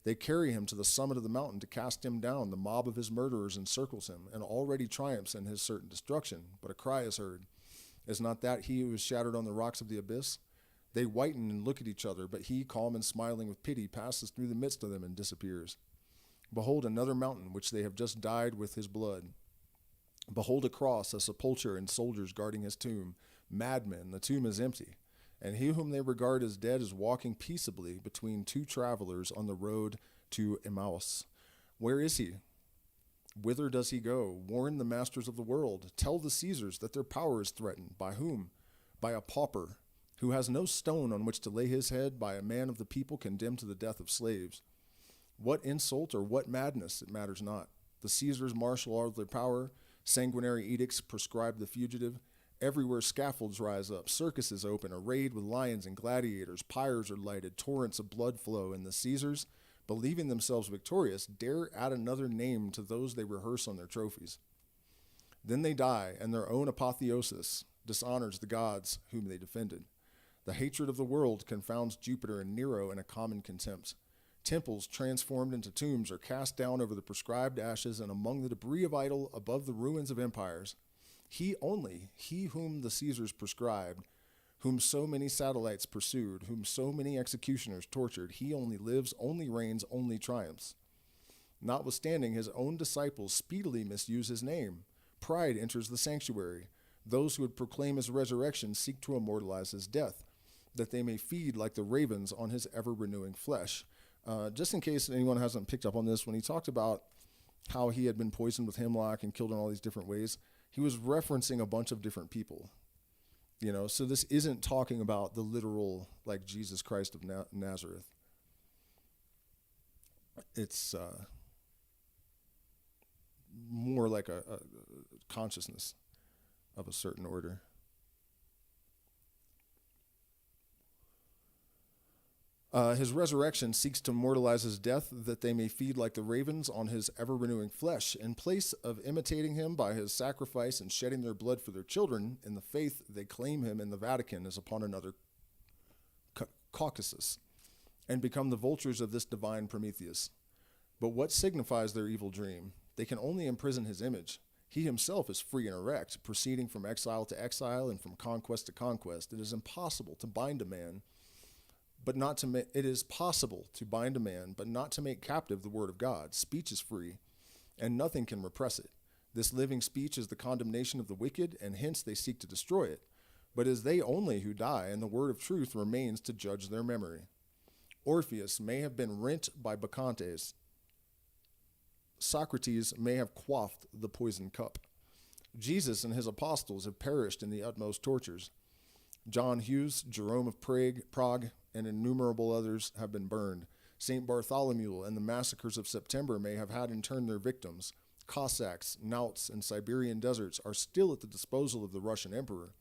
[SPEAKER 1] They carry him to the summit of the mountain to cast him down. The mob of his murderers encircles him, and already triumphs in his certain destruction. But a cry is heard. Is not that he who is shattered on the rocks of the abyss? They whiten and look at each other, but he, calm and smiling with pity, passes through the midst of them and disappears. Behold another mountain, which they have just dyed with his blood. Behold a cross, a sepulchre, and soldiers guarding his tomb. Madmen, the tomb is empty. And he whom they regard as dead is walking peaceably between two travelers on the road to Emmaus. Where is he? Whither does he go? Warn the masters of the world. Tell the Caesars that their power is threatened. By whom? By a pauper, who has no stone on which to lay his head, by a man of the people condemned to the death of slaves. What insult or what madness, it matters not. The Caesars marshal all their power, sanguinary edicts prescribe the fugitive. Everywhere scaffolds rise up, circuses open, arrayed with lions and gladiators, pyres are lighted, torrents of blood flow, and the Caesars, believing themselves victorious, dare add another name to those they rehearse on their trophies. Then they die, and their own apotheosis dishonors the gods whom they defended. The hatred of the world confounds Jupiter and Nero in a common contempt. Temples transformed into tombs are cast down over the prescribed ashes and among the debris of idol above the ruins of empires. He only, he whom the Caesars prescribed, whom so many satellites pursued, whom so many executioners tortured, he only lives, only reigns, only triumphs. Notwithstanding, his own disciples speedily misuse his name. Pride enters the sanctuary. Those who would proclaim his resurrection seek to immortalize his death, that they may feed like the ravens on his ever-renewing flesh. Just in case anyone hasn't picked up on this, when he talked about how he had been poisoned with hemlock and killed in all these different ways, he was referencing a bunch of different people. You know, so this isn't talking about the literal, like, Jesus Christ of Nazareth. It's more like a consciousness of a certain order. His resurrection seeks to immortalize his death, that they may feed like the ravens on his ever-renewing flesh. In place of imitating him by his sacrifice and shedding their blood for their children, in the faith they claim him in the Vatican as upon another Caucasus, and become the vultures of this divine Prometheus. But what signifies their evil dream? They can only imprison his image. He himself is free and erect, proceeding from exile to exile and from conquest to conquest. It is impossible to bind a man, but not to it is possible to bind a man, but not to make captive the word of God. Speech is free, and nothing can repress it. This living speech is the condemnation of the wicked, and hence they seek to destroy it. But it is they only who die, and the word of truth remains to judge their memory. Orpheus may have been rent by Bacchantes. Socrates may have quaffed the poisoned cup. Jesus and his apostles have perished in the utmost tortures. John Hughes, Jerome of Prague, and innumerable others have been burned. St. Bartholomew and the massacres of September may have had in turn their victims. Cossacks, Nauts, and Siberian deserts are still at the disposal of the Russian emperor.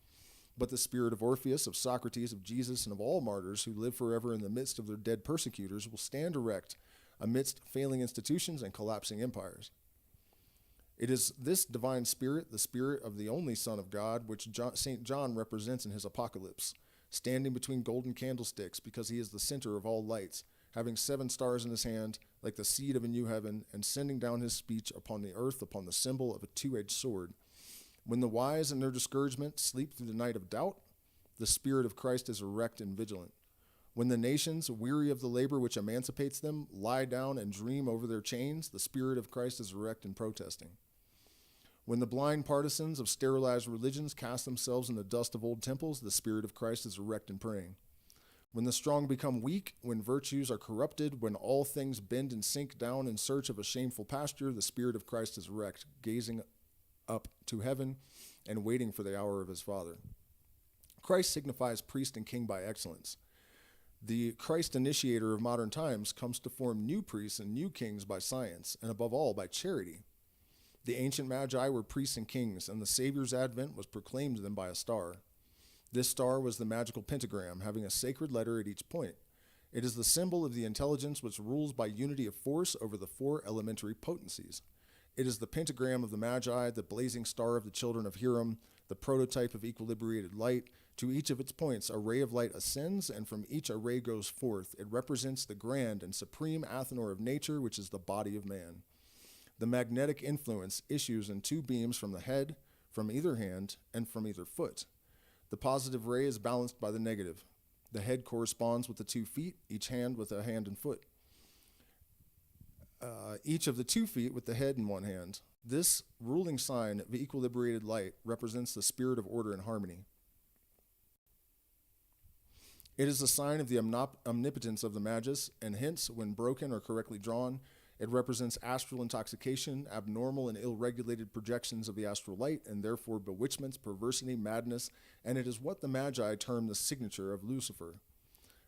[SPEAKER 1] But the spirit of Orpheus, of Socrates, of Jesus, and of all martyrs who live forever in the midst of their dead persecutors will stand erect amidst failing institutions and collapsing empires. It is this divine spirit, the spirit of the only Son of God, which St. John represents in his Apocalypse, standing between golden candlesticks because he is the center of all lights, having 7 stars in his hand, like the seed of a new heaven, and sending down his speech upon the earth upon the symbol of a 2-edged sword. When the wise in their discouragement sleep through the night of doubt, the Spirit of Christ is erect and vigilant. When the nations, weary of the labor which emancipates them, lie down and dream over their chains, the Spirit of Christ is erect and protesting. When the blind partisans of sterilized religions cast themselves in the dust of old temples, the Spirit of Christ is erect and praying. When the strong become weak, when virtues are corrupted, when all things bend and sink down in search of a shameful pasture, the Spirit of Christ is erect, gazing up to heaven and waiting for the hour of his Father. Christ signifies priest and king by excellence. The Christ initiator of modern times comes to form new priests and new kings by science, and above all by charity. The ancient Magi were priests and kings, and the Savior's advent was proclaimed to them by a star. This star was the magical pentagram, having a sacred letter at each point. It is the symbol of the intelligence which rules by unity of force over the 4 elementary potencies. It is the pentagram of the Magi, the blazing star of the children of Hiram, the prototype of equilibrated light. To each of its points, a ray of light ascends, and from each a ray goes forth. It represents the grand and supreme Athanor of nature, which is the body of man. The magnetic influence issues in 2 beams from the head, from either hand, and from either foot. The positive ray is balanced by the negative. The head corresponds with the 2 feet, each hand with a hand and foot. Each of the 2 feet with the head in one hand. This ruling sign of equilibrated light represents the spirit of order and harmony. It is a sign of the omnipotence of the Magus, and hence, when broken or correctly drawn, it represents astral intoxication, abnormal and ill-regulated projections of the astral light, and therefore bewitchments, perversity, madness, and it is what the Magi term the signature of Lucifer.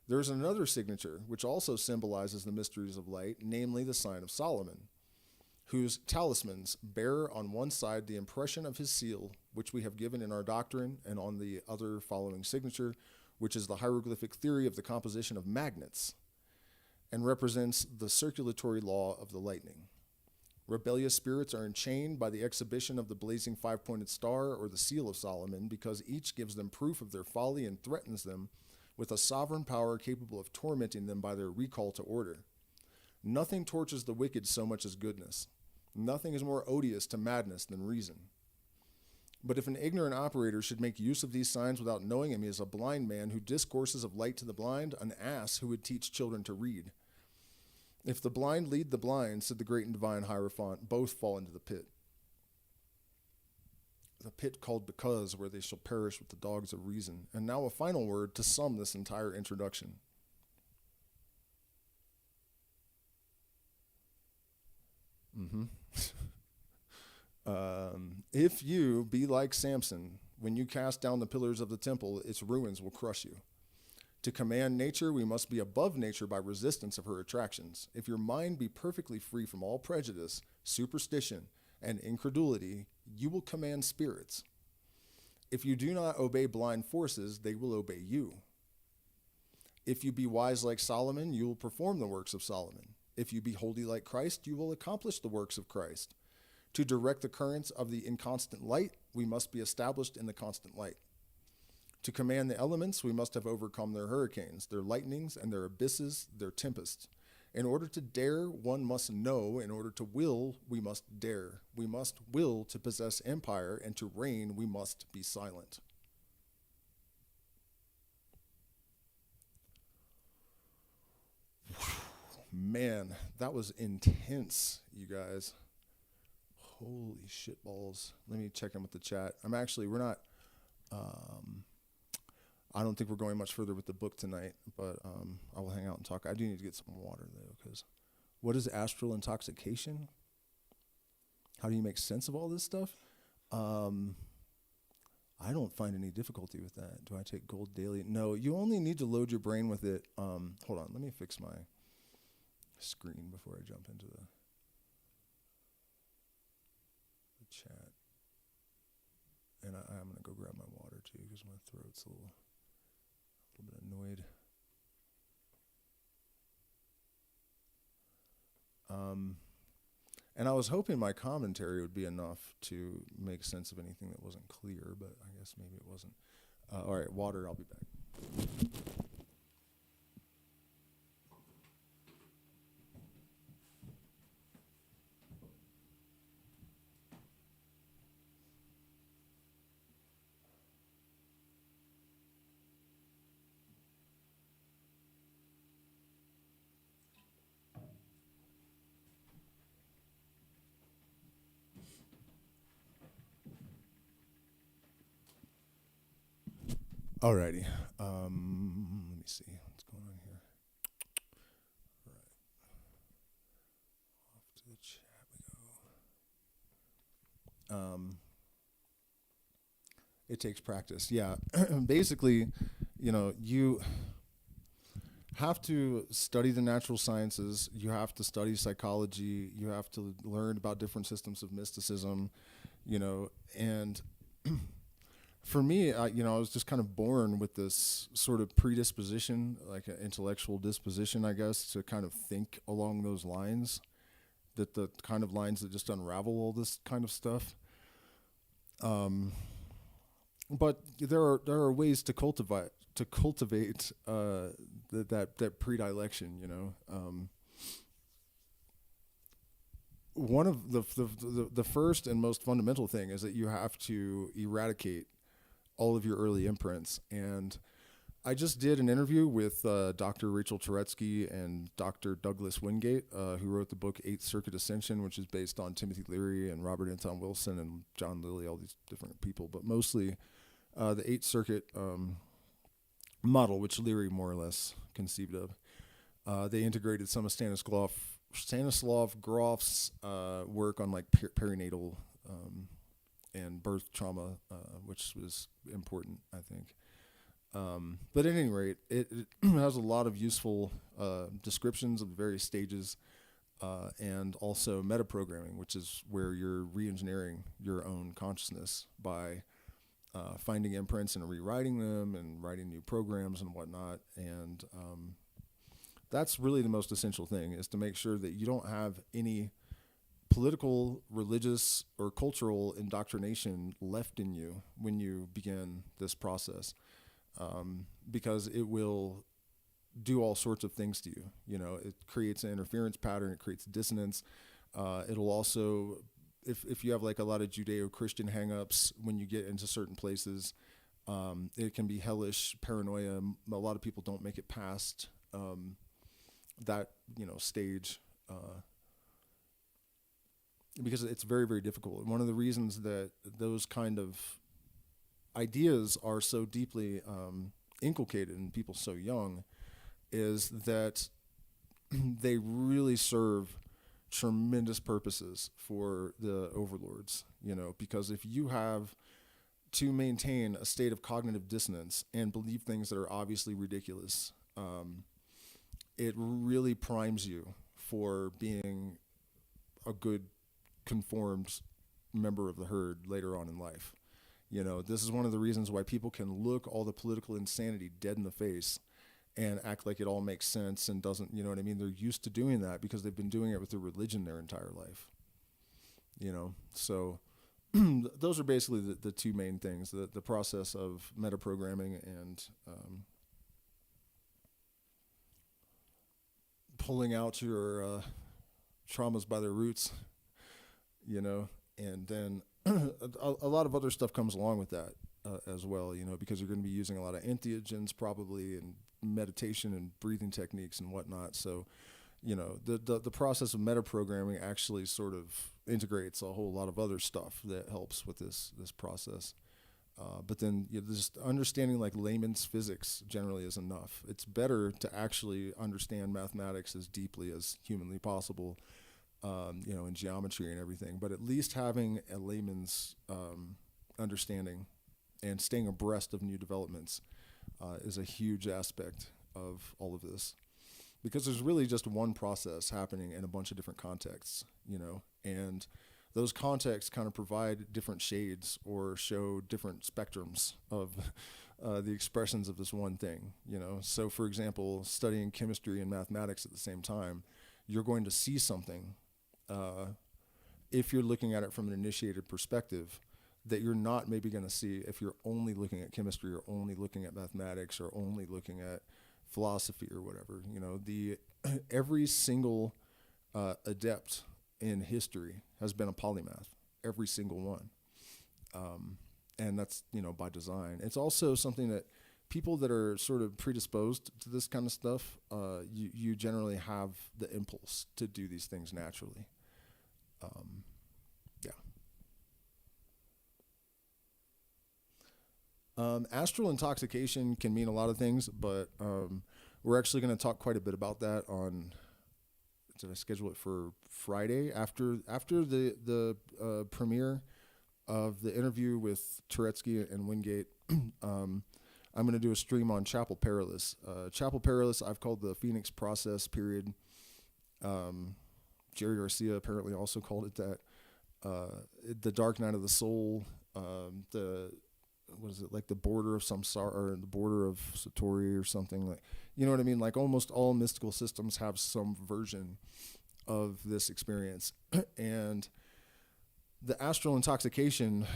[SPEAKER 1] There is another signature, which also symbolizes the mysteries of light, namely the sign of Solomon, whose talismans bear on one side the impression of his seal, which we have given in our doctrine, and on the other following signature, which is the hieroglyphic theory of the composition of magnets, and represents the circulatory law of the lightning. Rebellious spirits are enchained by the exhibition of the blazing five-pointed star or the seal of Solomon, because each gives them proof of their folly and threatens them with a sovereign power capable of tormenting them by their recall to order. Nothing tortures the wicked so much as goodness. Nothing is more odious to madness than reason. But if an ignorant operator should make use of these signs without knowing him, he is a blind man who discourses of light to the blind, an ass who would teach children to read. If the blind lead the blind, said the great and divine Hierophant, both fall into the pit called because, where they shall perish with the dogs of reason. And now a final word to sum this entire introduction. If you be like Samson, when you cast down the pillars of the temple, its ruins will crush you. To command nature, we must be above nature by resistance of her attractions. If your mind be perfectly free from all prejudice, superstition, and incredulity, you will command spirits. If you do not obey blind forces, they will obey you. If you be wise like Solomon, you will perform the works of Solomon. If you be holy like Christ, you will accomplish the works of Christ. To direct the currents of the inconstant light, we must be established in the constant light. To command the elements, we must have overcome their hurricanes, their lightnings, and their abysses, their tempests. In order to dare, one must know. In order to will, we must dare. We must will to possess empire, and to reign, we must be silent. Man, that was intense, you guys. Holy shitballs. Let me check in with the chat. We're not, I don't think we're going much further with the book tonight, but I will hang out and talk. I do need to get some water, though, because what is astral intoxication? How do you make sense of all this stuff? I don't find any difficulty with that. Do I take gold daily? No, you only need to load your brain with it. Hold on, let me fix my screen before I jump into the chat. And I'm going to go grab my water, too, because my throat's a little bit annoyed. And I was hoping my commentary would be enough to make sense of anything that wasn't clear, but I guess maybe it wasn't. All right, water, I'll be back. Alrighty. Let me see what's going on here. All right. Off to the chat we go. It takes practice. Yeah. Basically, you have to study the natural sciences. You have to study psychology. You have to learn about different systems of mysticism, and for me, I was just kind of born with this sort of predisposition, like an intellectual disposition, I guess, to kind of think along those lines, that the kind of lines that just unravel all this kind of stuff. But there are ways to cultivate that predilection, One of the first and most fundamental thing is that you have to eradicate all of your early imprints. And I just did an interview with Dr. Rachel Turetsky and Dr. Douglas Wingate, who wrote the book Eighth Circuit Ascension, which is based on Timothy Leary and Robert Anton Wilson and John Lilly, all these different people, but mostly the Eighth Circuit model, which Leary more or less conceived of. They integrated some of Stanislav Grof's work on like perinatal and birth trauma, which was important, I think. But at any rate, it has a lot of useful descriptions of the various stages, and also metaprogramming, which is where you're re-engineering your own consciousness by finding imprints and rewriting them and writing new programs and whatnot. And that's really the most essential thing, is to make sure that you don't have any political, religious, or cultural indoctrination left in you when you begin this process, because it will do all sorts of things to you. You know, it creates an interference pattern, it creates dissonance. It'll also, if you have like a lot of Judeo-Christian hang-ups when you get into certain places, it can be hellish paranoia. A lot of people don't make it past that, you know, stage, because it's very, very difficult. And one of the reasons that those kind of ideas are so deeply inculcated in people so young is that they really serve tremendous purposes for the overlords, you know, because if you have to maintain a state of cognitive dissonance and believe things that are obviously ridiculous, it really primes you for being a good conformed member of the herd later on in life. You know, this is one of the reasons why people can look all the political insanity dead in the face and act like it all makes sense and doesn't, you know what I mean? They're used to doing that because they've been doing it with their religion their entire life. You know, so those are basically the two main things, the process of metaprogramming and pulling out your traumas by their roots, you know, and then a lot of other stuff comes along with that as well, you know, because you're going to be using a lot of entheogens probably and meditation and breathing techniques and whatnot. So, you know, the process of metaprogramming actually sort of integrates a whole lot of other stuff that helps with this process. But then, you know, just understanding like layman's physics generally is enough. It's better to actually understand mathematics as deeply as humanly possible, you know, in geometry and everything. But at least having a layman's understanding and staying abreast of new developments is a huge aspect of all of this. Because there's really just one process happening in a bunch of different contexts, you know, and those contexts kind of provide different shades or show different spectrums of the expressions of this one thing, you know. So, for example, studying chemistry and mathematics at the same time, you're going to see something if you're looking at it from an initiated perspective that you're not maybe going to see if you're only looking at chemistry or only looking at mathematics or only looking at philosophy or whatever. You know, every single adept in history has been a polymath, every single one. And that's, you know, by design. It's also something that people that are sort of predisposed to this kind of stuff, you generally have the impulse to do these things naturally. Astral intoxication can mean a lot of things, but we're actually going to talk quite a bit about that on. Did I schedule it for Friday after the premiere of the interview with Turetsky and Wingate? I'm going to do a stream on Chapel Perilous. Chapel Perilous, I've called the Phoenix Process period. Jerry Garcia apparently also called it that. The Dark Night of the Soul. What is it, like the border of samsara or the border of satori or something, like, you know what I mean? Like almost all mystical systems have some version of this experience. And the astral intoxication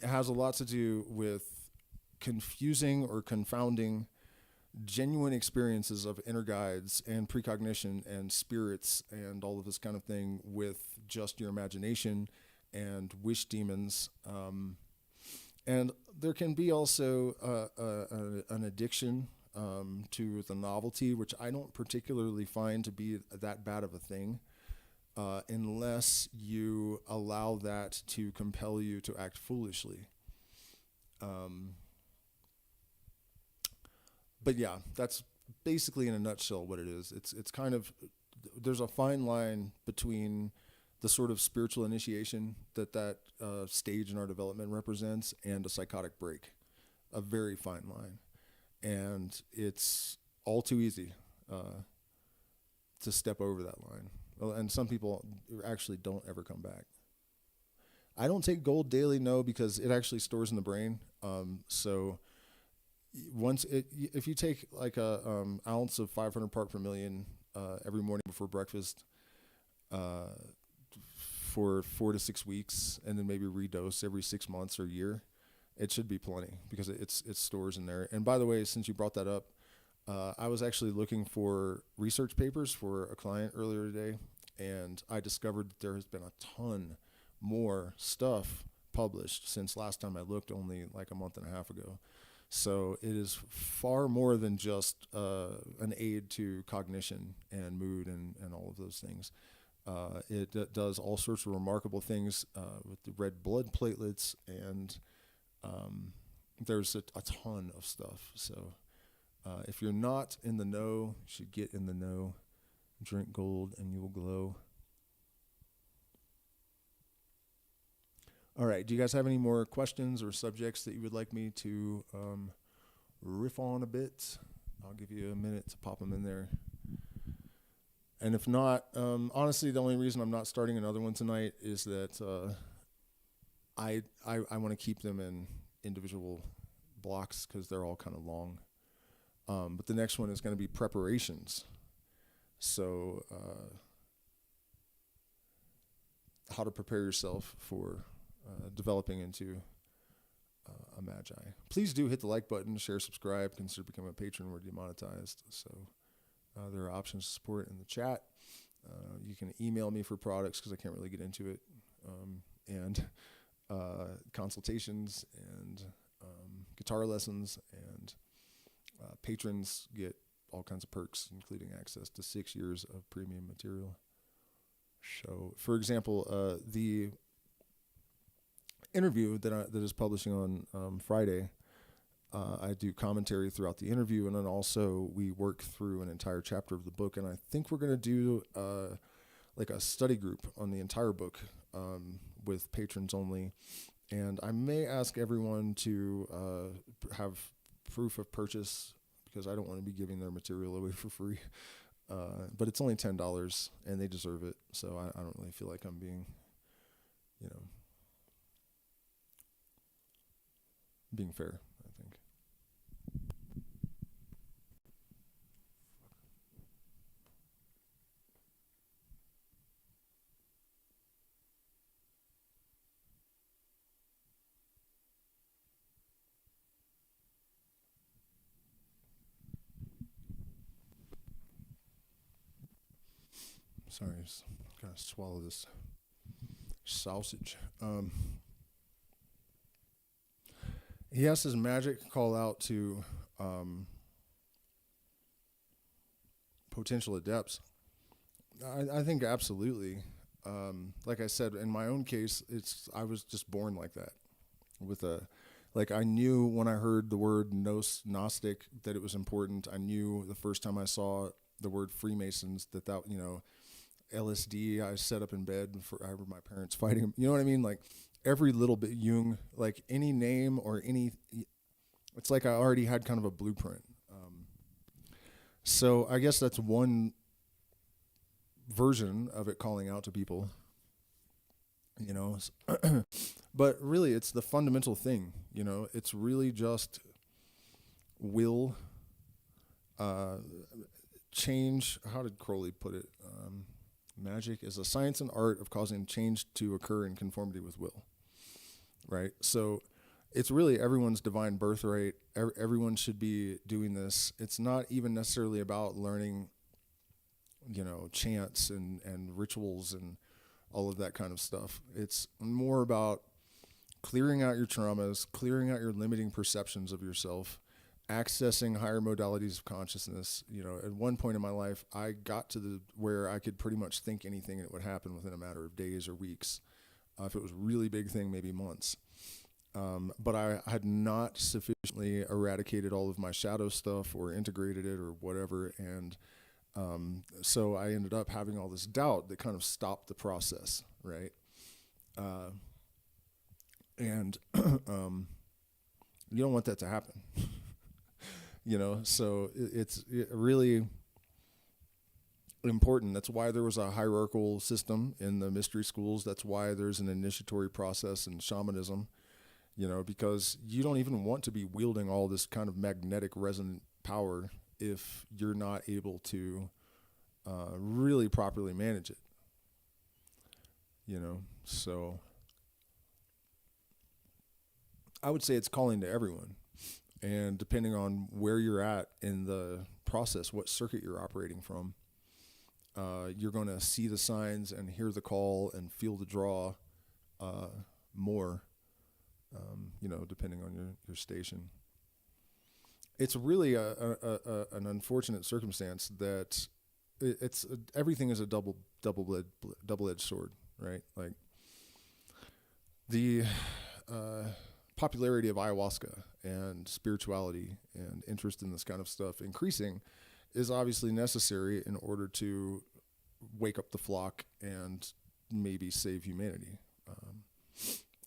[SPEAKER 1] has a lot to do with confusing or confounding genuine experiences of inner guides and precognition and spirits and all of this kind of thing with just your imagination and wish demons. And there can be also an addiction to the novelty, which I don't particularly find to be that bad of a thing, unless you allow that to compel you to act foolishly. But yeah, that's basically in a nutshell what it is. It's kind of, there's a fine line between the sort of spiritual initiation that stage in our development represents and a psychotic break, a very fine line. And it's all too easy to step over that line. And some people actually don't ever come back. I don't take gold daily, no, because it actually stores in the brain. So if you take like a ounce of 500 part per million every morning before breakfast, for 4 to 6 weeks, and then maybe redose every 6 months or a year. It should be plenty because it stores in there. And by the way, since you brought that up, I was actually looking for research papers for a client earlier today, and I discovered that there has been a ton more stuff published since last time I looked, only like a month and a half ago. So it is far more than just an aid to cognition and mood and all of those things. It does all sorts of remarkable things with the red blood platelets, and there's a ton of stuff. So if you're not in the know, you should get in the know. Drink gold and you will glow. All right, do you guys have any more questions or subjects that you would like me to riff on a bit? I'll give you a minute to pop them in there. And if not, honestly, the only reason I'm not starting another one tonight is that I want to keep them in individual blocks because they're all kind of long. But the next one is going to be preparations. So how to prepare yourself for developing into a magi. Please do hit the like button, share, subscribe, consider becoming a patron. We're demonetized, so there are options to support in the chat. You can email me for products because I can't really get into it, and consultations and guitar lessons, and patrons get all kinds of perks, including access to 6 years of premium material. So, for example, the interview that is publishing on Friday, I do commentary throughout the interview, and then also we work through an entire chapter of the book, and I think we're going to do like a study group on the entire book with patrons only, and I may ask everyone to have proof of purchase because I don't want to be giving their material away for free, but it's only $10 and they deserve it, so I don't really feel like I'm being, being fair, I think. Sorry, I just gotta swallow this sausage. He has his magic call out to potential adepts. I think absolutely. Like I said, in my own case, I was just born like that. I knew when I heard the word Gnostic that it was important. I knew the first time I saw the word Freemasons that LSD, I sat up in bed for my parents fighting. You know what I mean? Like every little bit Jung, like any name or it's like I already had kind of a blueprint. So I guess that's one version of it calling out to people, but really it's the fundamental thing, it's really just will, change. How did Crowley put it? Magic is a science and art of causing change to occur in conformity with will, right? So it's really everyone's divine birthright. Everyone should be doing this. It's not even necessarily about learning, chants and rituals and all of that kind of stuff. It's more about clearing out your traumas, clearing out your limiting perceptions of yourself, accessing higher modalities of consciousness. At one point in my life, I got to where I could pretty much think anything and it would happen within a matter of days or weeks. If it was a really big thing, maybe months. But I had not sufficiently eradicated all of my shadow stuff or integrated it or whatever. And so I ended up having all this doubt that kind of stopped the process, right? And you don't want that to happen. So it's really important. That's why there was a hierarchical system in the mystery schools. That's why there's an initiatory process in shamanism, because you don't even want to be wielding all this kind of magnetic resonant power if you're not able to really properly manage it, So I would say it's calling to everyone. And depending on where you're at in the process, what circuit you're operating from, you're going to see the signs and hear the call and feel the draw more, depending on your station. It's really an unfortunate circumstance that everything is a double-edged sword, right? Like the popularity of ayahuasca and spirituality and interest in this kind of stuff increasing is obviously necessary in order to wake up the flock and maybe save humanity.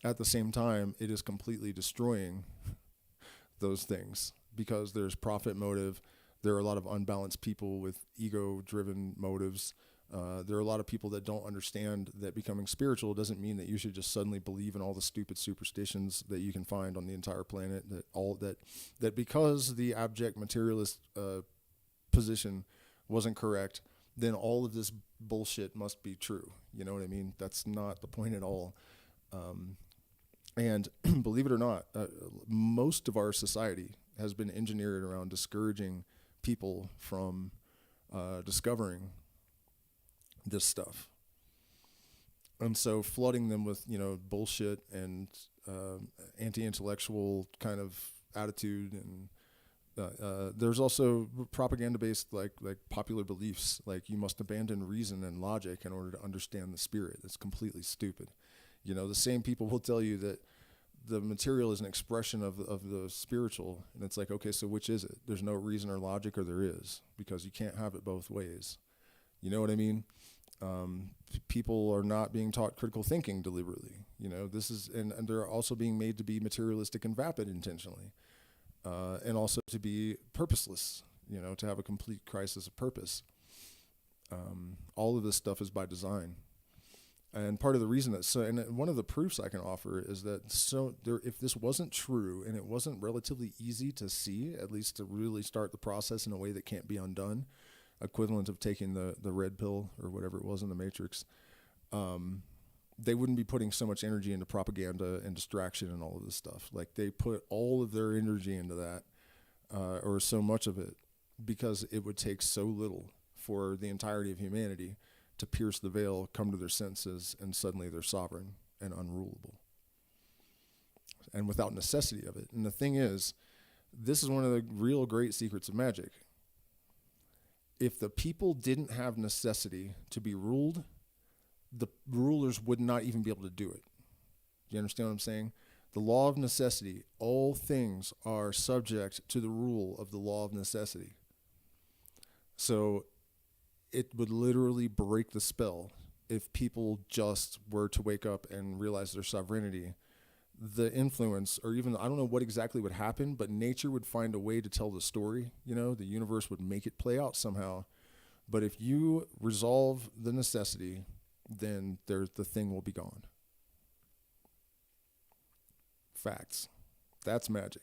[SPEAKER 1] At the same time, it is completely destroying those things because there's profit motive. There are a lot of unbalanced people with ego-driven motives. There are a lot of people that don't understand that becoming spiritual doesn't mean that you should just suddenly believe in all the stupid superstitions that you can find on the entire planet. That because the abject materialist position wasn't correct, then all of this bullshit must be true. You know what I mean? That's not the point at all. And believe it or not, most of our society has been engineered around discouraging people from discovering this stuff. And so flooding them with, bullshit and anti-intellectual kind of attitude. And there's also propaganda-based, like popular beliefs, like you must abandon reason and logic in order to understand the spirit. It's completely stupid. The same people will tell you that the material is an expression of the spiritual. And it's like, okay, so which is it? There's no reason or logic, or there is, because you can't have it both ways. You know what I mean? People are not being taught critical thinking deliberately. This is, and they're also being made to be materialistic and vapid intentionally. And also to be purposeless, to have a complete crisis of purpose. All of this stuff is by design. And part of the reason and one of the proofs I can offer is that if this wasn't true and it wasn't relatively easy to see, at least to really start the process in a way that can't be undone, equivalent of taking the red pill or whatever it was in the Matrix, they wouldn't be putting so much energy into propaganda and distraction and all of this stuff. Like they put all of their energy into that, or so much of it, because it would take so little for the entirety of humanity to pierce the veil, come to their senses, and suddenly they're sovereign and unrulable. And without necessity of it. And the thing is, this is one of the real great secrets of magic. If the people didn't have necessity to be ruled, the rulers would not even be able to do it. Do you understand what I'm saying? The law of necessity, all things are subject to the rule of the law of necessity. So it would literally break the spell if people just were to wake up and realize their sovereignty. The influence, or even, I don't know what exactly would happen, but nature would find a way to tell the story. The universe would make it play out somehow. But if you resolve the necessity, then the thing will be gone. Facts. That's magic.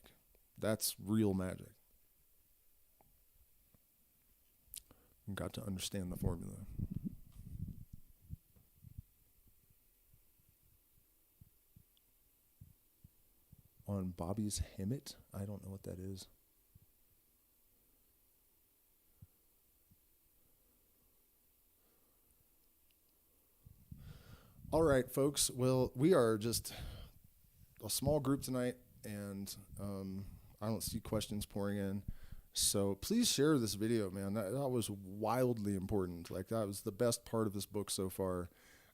[SPEAKER 1] That's real magic. Got to understand the formula. On Bobby's Hemet? I don't know what that is. All right, folks. Well, we are just a small group tonight, and I don't see questions pouring in. So please share this video, man. That was wildly important. Like, that was the best part of this book so far.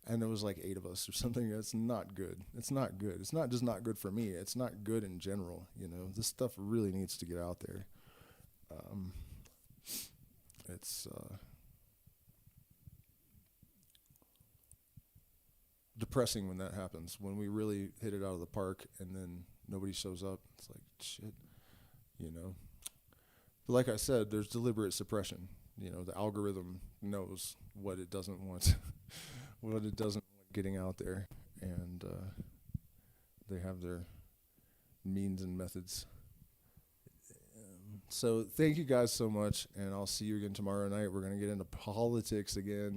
[SPEAKER 1] And there was like 8 of us or something. It's not good. It's not good. It's not just not good for me. It's not good in general. This stuff really needs to get out there. It's depressing when that happens, when we really hit it out of the park and then nobody shows up. It's like, shit, But like I said, there's deliberate suppression. The algorithm knows what it doesn't want, what it doesn't want getting out there, and they have their means and methods. So thank you guys so much, and I'll see you again tomorrow night. We're going to get into politics again.